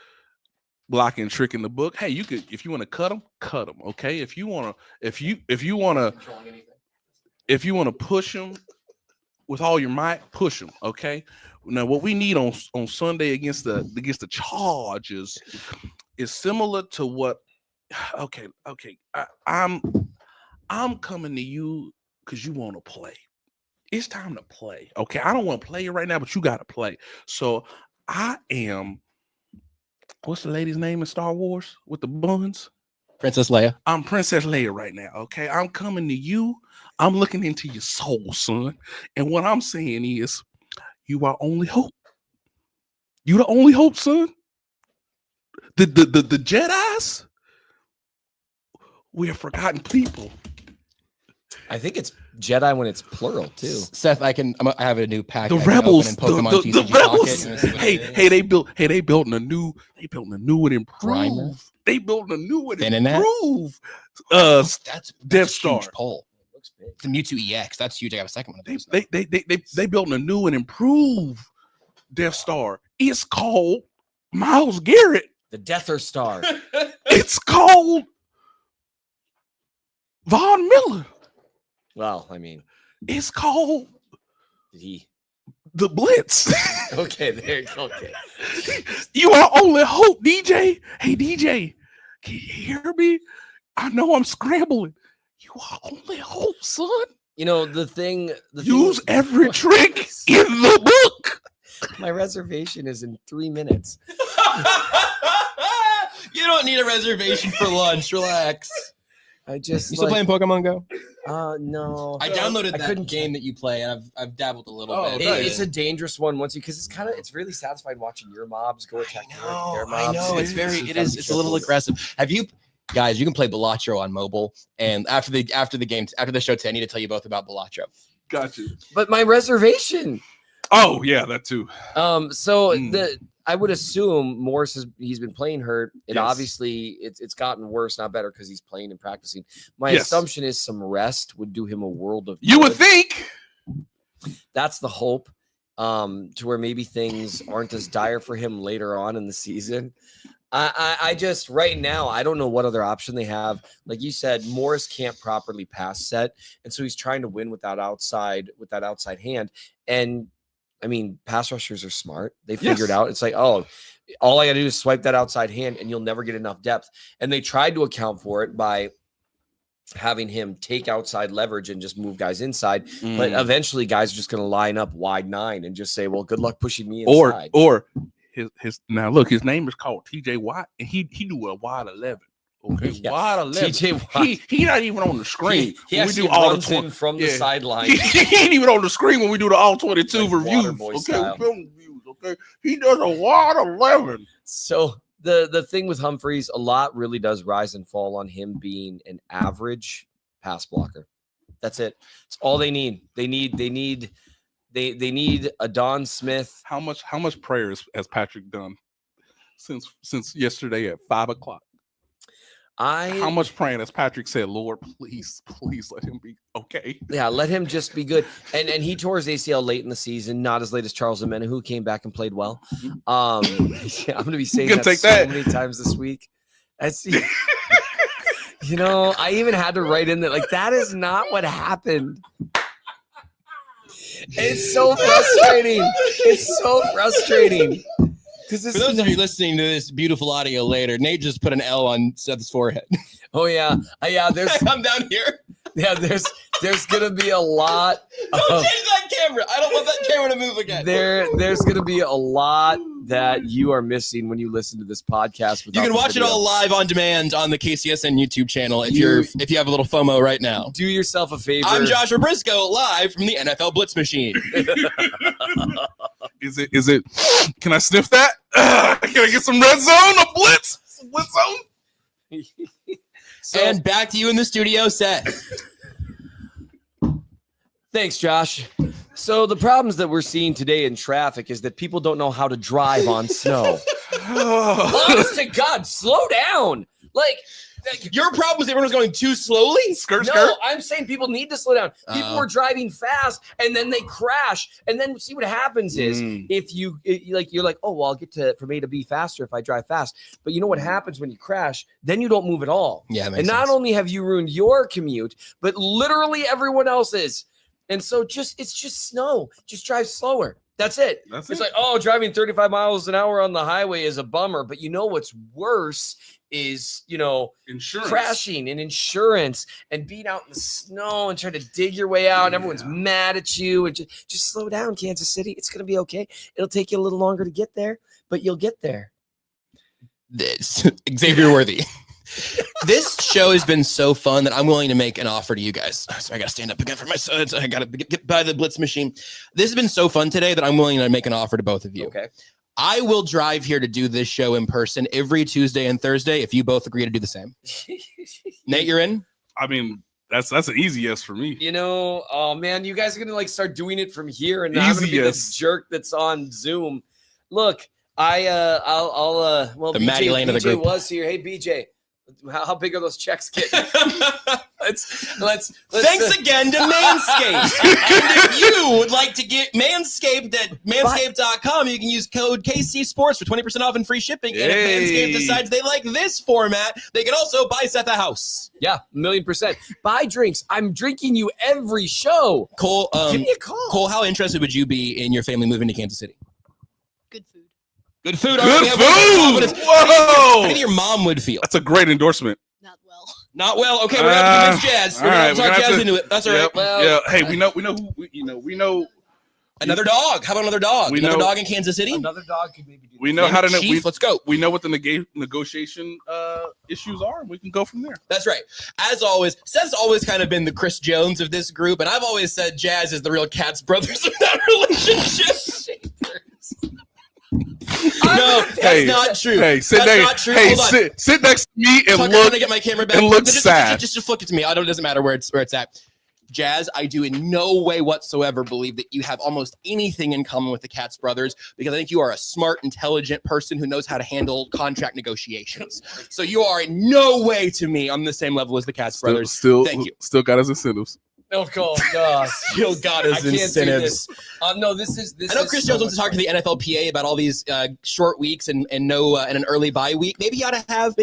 blocking trick in the book. Hey, you could, if you want to cut them. Okay. If you want to push them with all your might, push them. Okay. Now what we need on Sunday against the Chargers is similar to what. Okay. I'm coming to you because you want to play. It's time to play. Okay. I don't want to play it right now, but you got to play. So I am, what's the lady's name in Star Wars with the buns? Princess Leia. I'm Princess Leia right now. Okay. I'm coming to you. I'm looking into your soul, son. And what I'm saying is, you are only hope. You the only hope, son. The Jedis, we're forgotten people. I think it's Jedi when it's plural too. Seth, I have a new pack. The Rebels, the Rebels. Hey, they built a new and improved. They built a new and improved. That's Death Star. Huge poll. Looks big. It's a Mewtwo EX. That's huge. I got a second one of those. They built a new and improved Death Star. It's called Myles Garrett. The Deather Star. It's called Von Miller. Well, I mean, it's called the Blitz. Okay, there you go. Okay. You are only hope, DJ. Hey, DJ, can you hear me? I know I'm scrambling. You are only hope, son. The thing. Use every trick in the book. My reservation is in 3 minutes. You don't need a reservation for lunch. Relax. I just you still playing Pokemon Go? No. I downloaded that game that you play, and I've dabbled a little bit. Nice. It's a dangerous one because it's really satisfying watching your mobs go attack their mobs. I know. It's a little aggressive. Have you Guys, you can play Bellaccio on mobile. And after the show today, I need to tell you both about Bellaccio. Got you. But my reservation. Oh yeah, that too. I would assume Morris he's been playing hurt. And Yes. obviously it's gotten worse, not better, because he's playing and practicing. My assumption is some rest would do him a world of good. You would think. That's the hope. To where maybe things aren't as dire for him later on in the season. I just right now I don't know what other option they have. Like you said, Morris can't properly pass set, and so he's trying to win with that outside hand. And I mean, pass rushers are smart. They figured out it's like, oh, all I got to do is swipe that outside hand, and you'll never get enough depth. And they tried to account for it by having him take outside leverage and just move guys inside. But eventually, guys are just going to line up wide 9 and just say, well, good luck pushing me inside. Or his now look, his name is called TJ Watt, and he do a wide 11. Okay, wide 11. TJ Watt. He not even on the screen. He when we actually do all runs the in from the sideline. He ain't even on the screen when we do the all 22 Like reviews. Waterboy Okay, style. film reviews. Okay, he does a wide 11. So the thing with Humphreys, a lot really does rise and fall on him being an average pass blocker. That's it. It's all they need. They need a Don Smith. How much prayers has Patrick done since yesterday at 5:00? How much praying has Patrick said, Lord, please let him be okay. Yeah, let him just be good. And he tore his ACL late in the season, not as late as Charles Amena, who came back and played well. I'm going to be saying that many times this week. You know, I even had to write in that, like, that is not what happened. It's so frustrating. It's so frustrating. For those of you listening to this beautiful audio later, Nate just put an L on Seth's forehead. Oh yeah, there's I'm down here. Yeah, there's gonna be a lot. Don't change that camera. I don't want that camera to move again. There's gonna be a lot that you are missing when you listen to this podcast. You can watch it all live on demand on the KCSN YouTube channel if you have a little FOMO right now. Do yourself a favor. I'm Joshua Brisco, live from the NFL Blitz Machine. Is it? Can I sniff that? Can I get some red zone? A blitz? Some blitz zone? And back to you in the studio, Seth. Thanks, Josh. So the problems that we're seeing today in traffic is that people don't know how to drive on snow. Honest to God, slow down. Like your problem was everyone was going too slowly? Skirt. I'm saying people need to slow down. People were driving fast and then they crash. And then see what happens is if you're like, oh, well, I'll get from A to B faster if I drive fast. But you know what happens when you crash? Then you don't move at all. Yeah, and not only have you ruined your commute, but literally everyone else's. And so it's just snow. Just drive slower. That's it. It's like, oh, driving 35 miles an hour on the highway is a bummer. But you know what's worse is, insurance. Crashing and insurance and being out in the snow and trying to dig your way out. And everyone's mad at you. And just slow down, Kansas City. It's going to be okay. It'll take you a little longer to get there, but you'll get there. This Xavier Worthy. This show has been so fun that I'm willing to make an offer to you guys. So I got to stand up again for my sons. I got to get by the Blitz machine. This has been so fun today that I'm willing to make an offer to both of you. Okay. I will drive here to do this show in person every Tuesday and Thursday if you both agree to do the same. Nate, you're in? I mean, that's an easy yes for me. Oh man, you guys are gonna start doing it from here, and I'm gonna be this jerk that's on Zoom. Look, well, the Maddie Lane of the group was here. Hey, BJ. How big are those checks getting? let's Thanks again to Manscaped. And if you would like to get Manscaped at manscaped.com, you can use code KC Sports for 20% off and free shipping. And if Manscaped decides they like this format, they can also buy Seth a house. Yeah, 1,000,000%. Buy drinks. I'm drinking you every show. Cole, give me a call. Cole, how interested would you be in your family moving to Kansas City? Good food. Good food. Good food. Whoa. How do your mom would feel? That's a great endorsement. Not well. Not well. Okay, we're gonna have to convince Jazz. We're gonna talk Jazz into it. That's all right. Well, Hey, we know who we know. Another dog. How about another dog? Another dog in Kansas City. Another dog could maybe do. We know how to. Let's go. We know what the negotiation issues are, and we can go from there. That's right. As always, Seth's always kind of been the Chris Jones of this group, and I've always said Jazz is the real Katz brothers of that relationship. No, that's not true. Hey, sit that's next. not true. Hey, Hold on. sit next to me and Tucker, I'm look. gonna get my camera back. And look just, sad. Just flick it to me. It doesn't matter where it's at. Jazz, I do in no way whatsoever believe that you have almost anything in common with the Katz brothers, because I think you are a smart, intelligent person who knows how to handle contract negotiations. So you are in no way to me on the same level as the Katz brothers. Thank you. Still got his incentives. Oh God! Still got his incentives. No, this is. I know Chris Jones wants to talk to the NFLPA about all these short weeks and no and an early bye week. Maybe he ought to have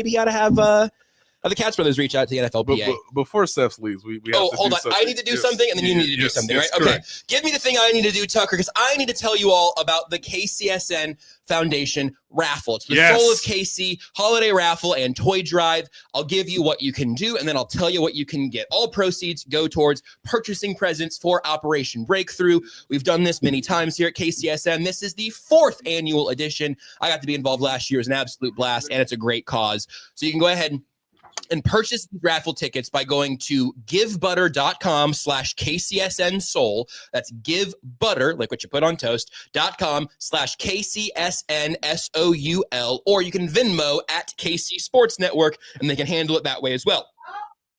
the Katz brothers reach out to the NFLPA. But before Seth leaves, we have to hold do on. something. I need to do something, and then you need to do something, right? Okay. Correct. Give me the thing I need to do, Tucker, because I need to tell you all about the KCSN Foundation Raffle. It's the Soul of KC holiday raffle and toy drive. I'll give you what you can do, and then I'll tell you what you can get. All proceeds go towards purchasing presents for Operation Breakthrough. We've done this many times here at KCSN. This is the 4th annual edition. I got to be involved last year. It was an absolute blast, and it's a great cause. So you can go ahead and purchase these raffle tickets by going to givebutter.com/KCSN Soul. That's givebutter, like what you put on toast, .com/KCSN SOUL, or you can Venmo at KC Sports Network, and they can handle it that way as well.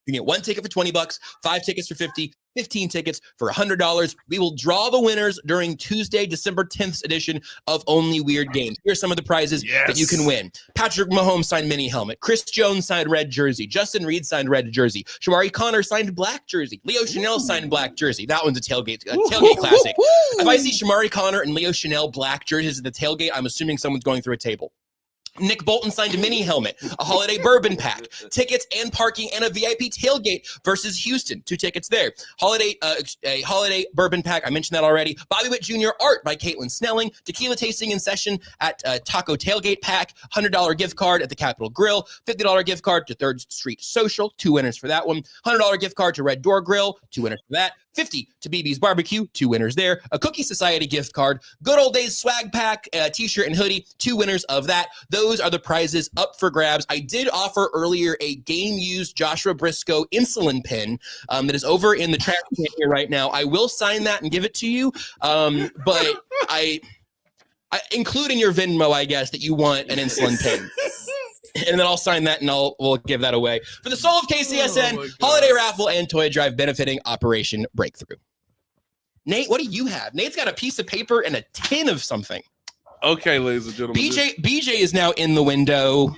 You get 1 ticket for $20, 5 tickets for $50, 15 tickets for $100. We will draw the winners during Tuesday, December 10th edition of Only Weird Games. Here's some of the prizes that you can win. Patrick Mahomes signed mini helmet. Chris Jones signed red jersey. Justin Reed signed red jersey. Shamari Connor signed black jersey. Leo Chanel signed black jersey. That one's a tailgate classic. If I see Shamari Connor and Leo Chanel black jerseys at the tailgate, I'm assuming someone's going through a table. Nick Bolton signed a mini helmet, a holiday bourbon pack, tickets and parking, and a VIP tailgate versus Houston. 2 tickets there. A holiday bourbon pack. I mentioned that already. Bobby Witt Jr. art by Caitlin Snelling. Tequila tasting in session at Taco Tailgate Pack. $100 gift card at the Capitol Grill. $50 gift card to 3rd Street Social. 2 winners for that one. $100 gift card to Red Door Grill. 2 winners for that. $50 to BB's Barbecue, 2 winners there. A Cookie Society gift card, Good Old Days swag pack, t-shirt and hoodie, 2 winners of that. Those are the prizes up for grabs. I did offer earlier a game-used Joshua Brisco insulin pen that is over in the trash can here right now. I will sign that and give it to you, but I include in your Venmo, I guess, that you want an insulin pen. And then I'll sign that and we'll give that away for the Soul of KCSN holiday raffle and toy drive benefiting Operation Breakthrough. Nate, what do you have? Nate's got a piece of paper and a tin of something. Okay, ladies and gentlemen. BJ is now in the window.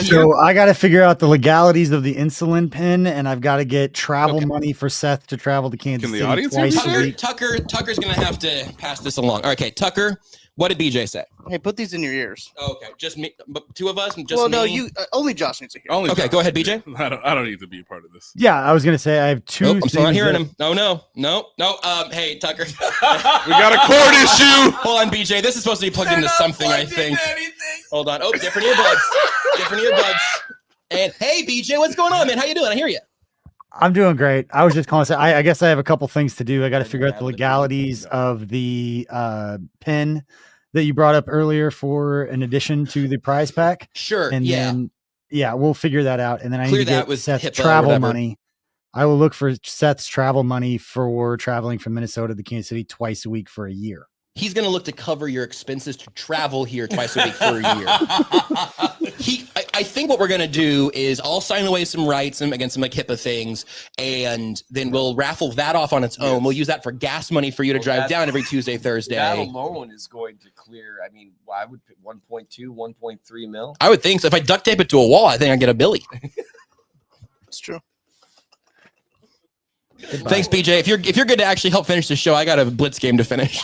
So I got to figure out the legalities of the insulin pen, and I've got to get travel money for Seth to travel to Kansas City twice a week. Tucker's going to have to pass this along. Okay, Tucker, what did BJ say? Hey, put these in your ears. Okay, just me, 2 of us. Just well, no, me? you only Josh needs to hear. Okay, go ahead, BJ. I don't need to be a part of this. Yeah, I was gonna say I have 2. I'm still not hearing him. No. Hey, Tucker, we got a cord issue. Hold on, BJ. This is supposed to be plugged into something, I think. Hold on. Oh, different earbuds. And hey, BJ, what's going on, man? How you doing? I hear you. I'm doing great. I was just calling to say I guess I have a couple things to do. I got to figure out the legalities of the pen that you brought up earlier for an addition to the prize pack. Sure. And then we'll figure that out. And then I Clear need to that get with Seth's HIPAA travel money. I will look for Seth's travel money for traveling from Minnesota to Kansas City twice a week for a year. He's going to look to cover your expenses to travel here twice a week for a year. I think what we're going to do is I'll sign away some rights against some like HIPAA things, and then we'll raffle that off on its own. We'll use that for gas money for you to drive down every Tuesday, Thursday. That alone is going to clear. I mean, I would put 1.2, 1.3 mil. I would think so. If I duct tape it to a wall, I think I'd get a Billy. It's true. Thanks, BJ. If you're good to actually help finish the show, I got a blitz game to finish.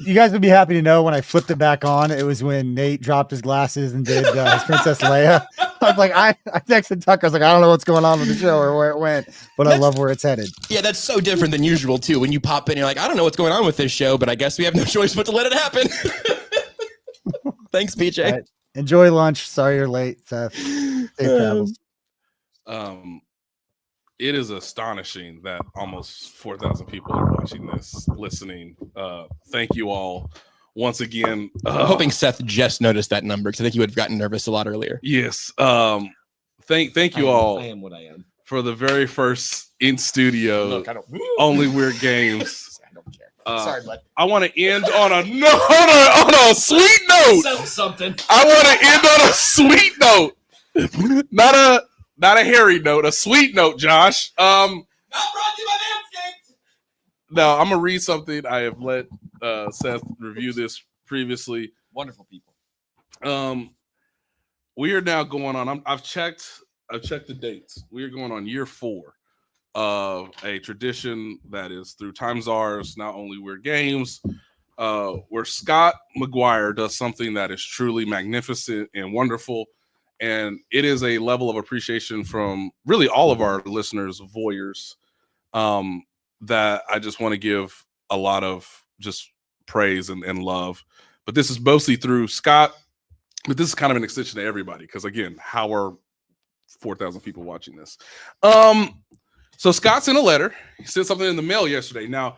You guys would be happy to know when I flipped it back on, it was when Nate dropped his glasses and did his Princess Leia. I was like, I texted Tucker. I was like, I don't know what's going on with the show or where it went, but I love where it's headed. Yeah, that's so different than usual, too. When you pop in, you're like, I don't know what's going on with this show, but I guess we have no choice but to let it happen. Thanks, BJ. Right. Enjoy lunch. Sorry you're late, Seth. Safe travels. It is astonishing that almost 4,000 people are watching this, listening. Thank you all once again. I'm hoping Seth just noticed that number because I think you would have gotten nervous a lot earlier. Yes. Thank you all. I am what I am. For the very first in studio Only Weird Games. I don't care. Sorry, bud. I want to end on a sweet note. Something. I want to end on a sweet note, not a hairy note, a sweet note, Josh. Not brought to you by Manscaped. Now I'm gonna read something. I have let Seth review this previously. Wonderful people. We are now going on. I've checked the dates. We are going on year 4 of a tradition that is through Times Ours, not only Weird Games, where Scott McGuire does something that is truly magnificent and wonderful. And it is a level of appreciation from really all of our listeners, voyeurs, that I just want to give a lot of just praise and love. But this is mostly through Scott. But this is kind of an extension to everybody because, again, how are 4,000 people watching this? So Scott sent a letter. He sent something in the mail yesterday. Now,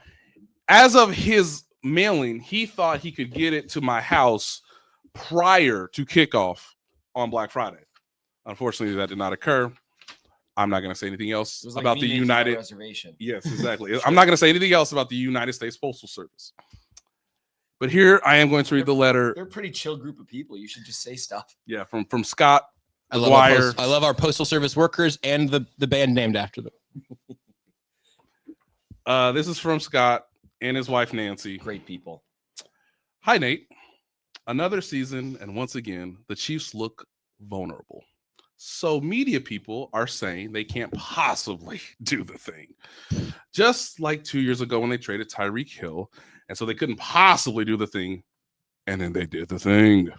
as of his mailing, he thought he could get it to my house prior to kickoff on Black Friday. Unfortunately, that did not occur. I'm not going to say anything else about the United reservation. Yes, exactly. I'm not going to say anything else about the United States Postal Service. But here I am going to read the letter. They're a pretty chill group of people. You should just say stuff. Yeah, from Scott. I love our Postal Service workers and the band named after them. This is from Scott and his wife, Nancy. Great people. Hi, Nate. Another season, and once again, the Chiefs look vulnerable. So media people are saying they can't possibly do the thing. Just like 2 years ago when they traded Tyreek Hill, and so they couldn't possibly do the thing, and then they did the thing.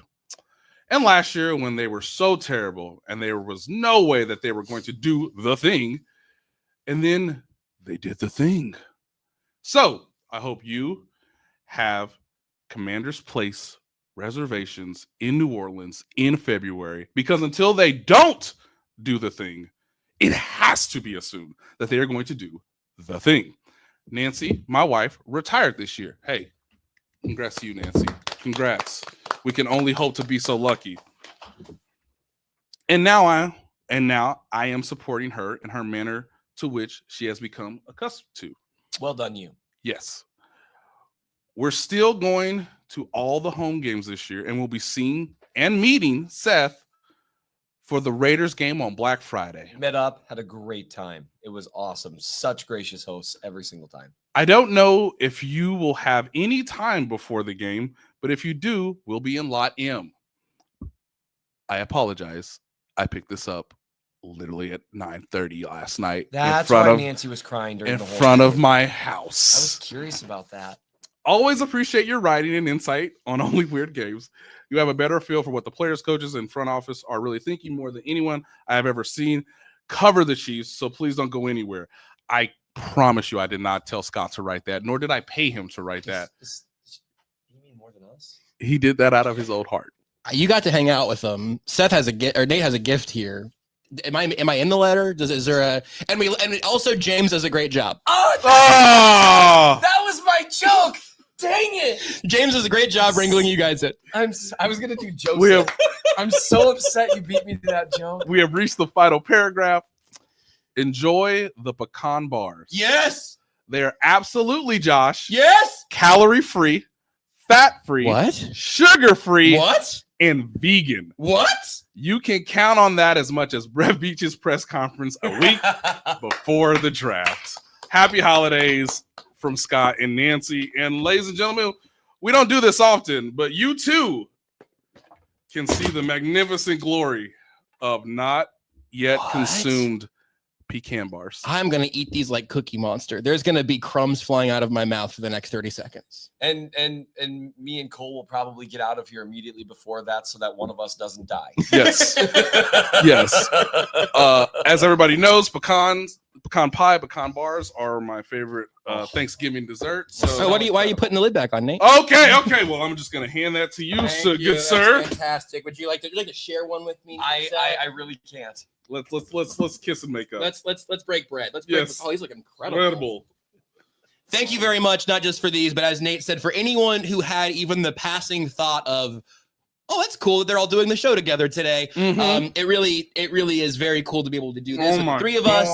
And last year when they were so terrible, and there was no way that they were going to do the thing, and then they did the thing. So I hope you have Commander's Place reservations in New Orleans in February, because until they don't do the thing, it has to be assumed that they are going to do the thing. Nancy, my wife, retired this year. Hey, congrats to you, Nancy. Congrats. We can only hope to be so lucky. And now I am supporting her in her manner to which she has become accustomed to. Well done, you. Yes. We're still going to all the home games this year, and we'll be seeing and meeting Seth for the Raiders game on Black Friday. Met up, had a great time. It was awesome. Such gracious hosts every single time. I don't know if you will have any time before the game, but if you do, we'll be in Lot M. I apologize. I picked this up literally at 9:30 last night. That's why Nancy was crying during the whole front of my house. I was curious about that. Always appreciate your writing and insight on Only Weird Games. You have a better feel for what the players, coaches, and front office are really thinking more than anyone I have ever seen. Cover the Chiefs, so please don't go anywhere. I promise you I did not tell Scott to write that, nor did I pay him to write that. You mean more than us? He did that out of his old heart. You got to hang out with them. Seth has a gift, or Nate has a gift here. Am I in the letter? Is there a and also James does a great job. Oh! That was my joke. Dang it! James does a great job wrangling you guys in. I was gonna do jokes. I'm so upset you beat me to that joke. We have reached the final paragraph. Enjoy the pecan bars. Yes. They are absolutely, Josh. Yes. Calorie-free, fat-free, what? Sugar-free, what? And vegan. What? You can count on that as much as Brett Beach's press conference a week before the draft. Happy holidays from Scott and Nancy. And ladies and gentlemen, we don't do this often, but you too can see the magnificent glory of not yet consumed pecan bars. I'm going to eat these like Cookie Monster. There's going to be crumbs flying out of my mouth for the next 30 seconds. And me and Cole will probably get out of here immediately before that so that one of us doesn't die. Yes. Yes. As everybody knows, pecan pie, pecan bars are my favorite Thanksgiving dessert. So why are you putting the lid back on, Nate? Okay. Well, I'm just going to hand that to you, good sir. Fantastic. Would you like to share one with me? I really can't. Let's kiss and make up. Let's break bread. Let's break. Yes. Oh, these look incredible. Thank you very much, not just for these, but as Nate said, for anyone who had even the passing thought of, oh, that's cool that they're all doing the show together today. Mm-hmm. It really is very cool to be able to do this with the three of us.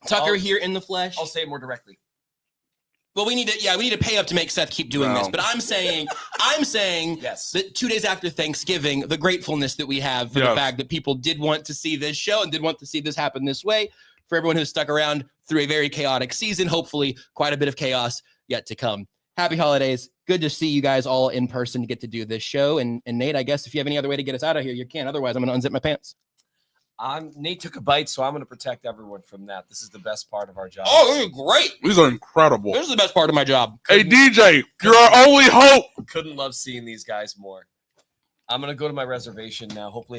Tucker here in the flesh. I'll say it more directly. Well, we need to pay up to make Seth keep doing this. But I'm saying yes, that 2 days after Thanksgiving, the gratefulness that we have for the fact that people did want to see this show and did want to see this happen this way. For everyone who's stuck around through a very chaotic season, hopefully quite a bit of chaos yet to come. Happy holidays. Good to see you guys all in person to get to do this show. And Nate, I guess if you have any other way to get us out of here, you can. Otherwise, I'm going to unzip my pants. Nate took a bite, so I'm going to protect everyone from that. This is the best part of our job. Oh, this is great. These are incredible. This is the best part of my job. Hey, DJ, you're our only hope. Couldn't love seeing these guys more. I'm going to go to my reservation now. Hopefully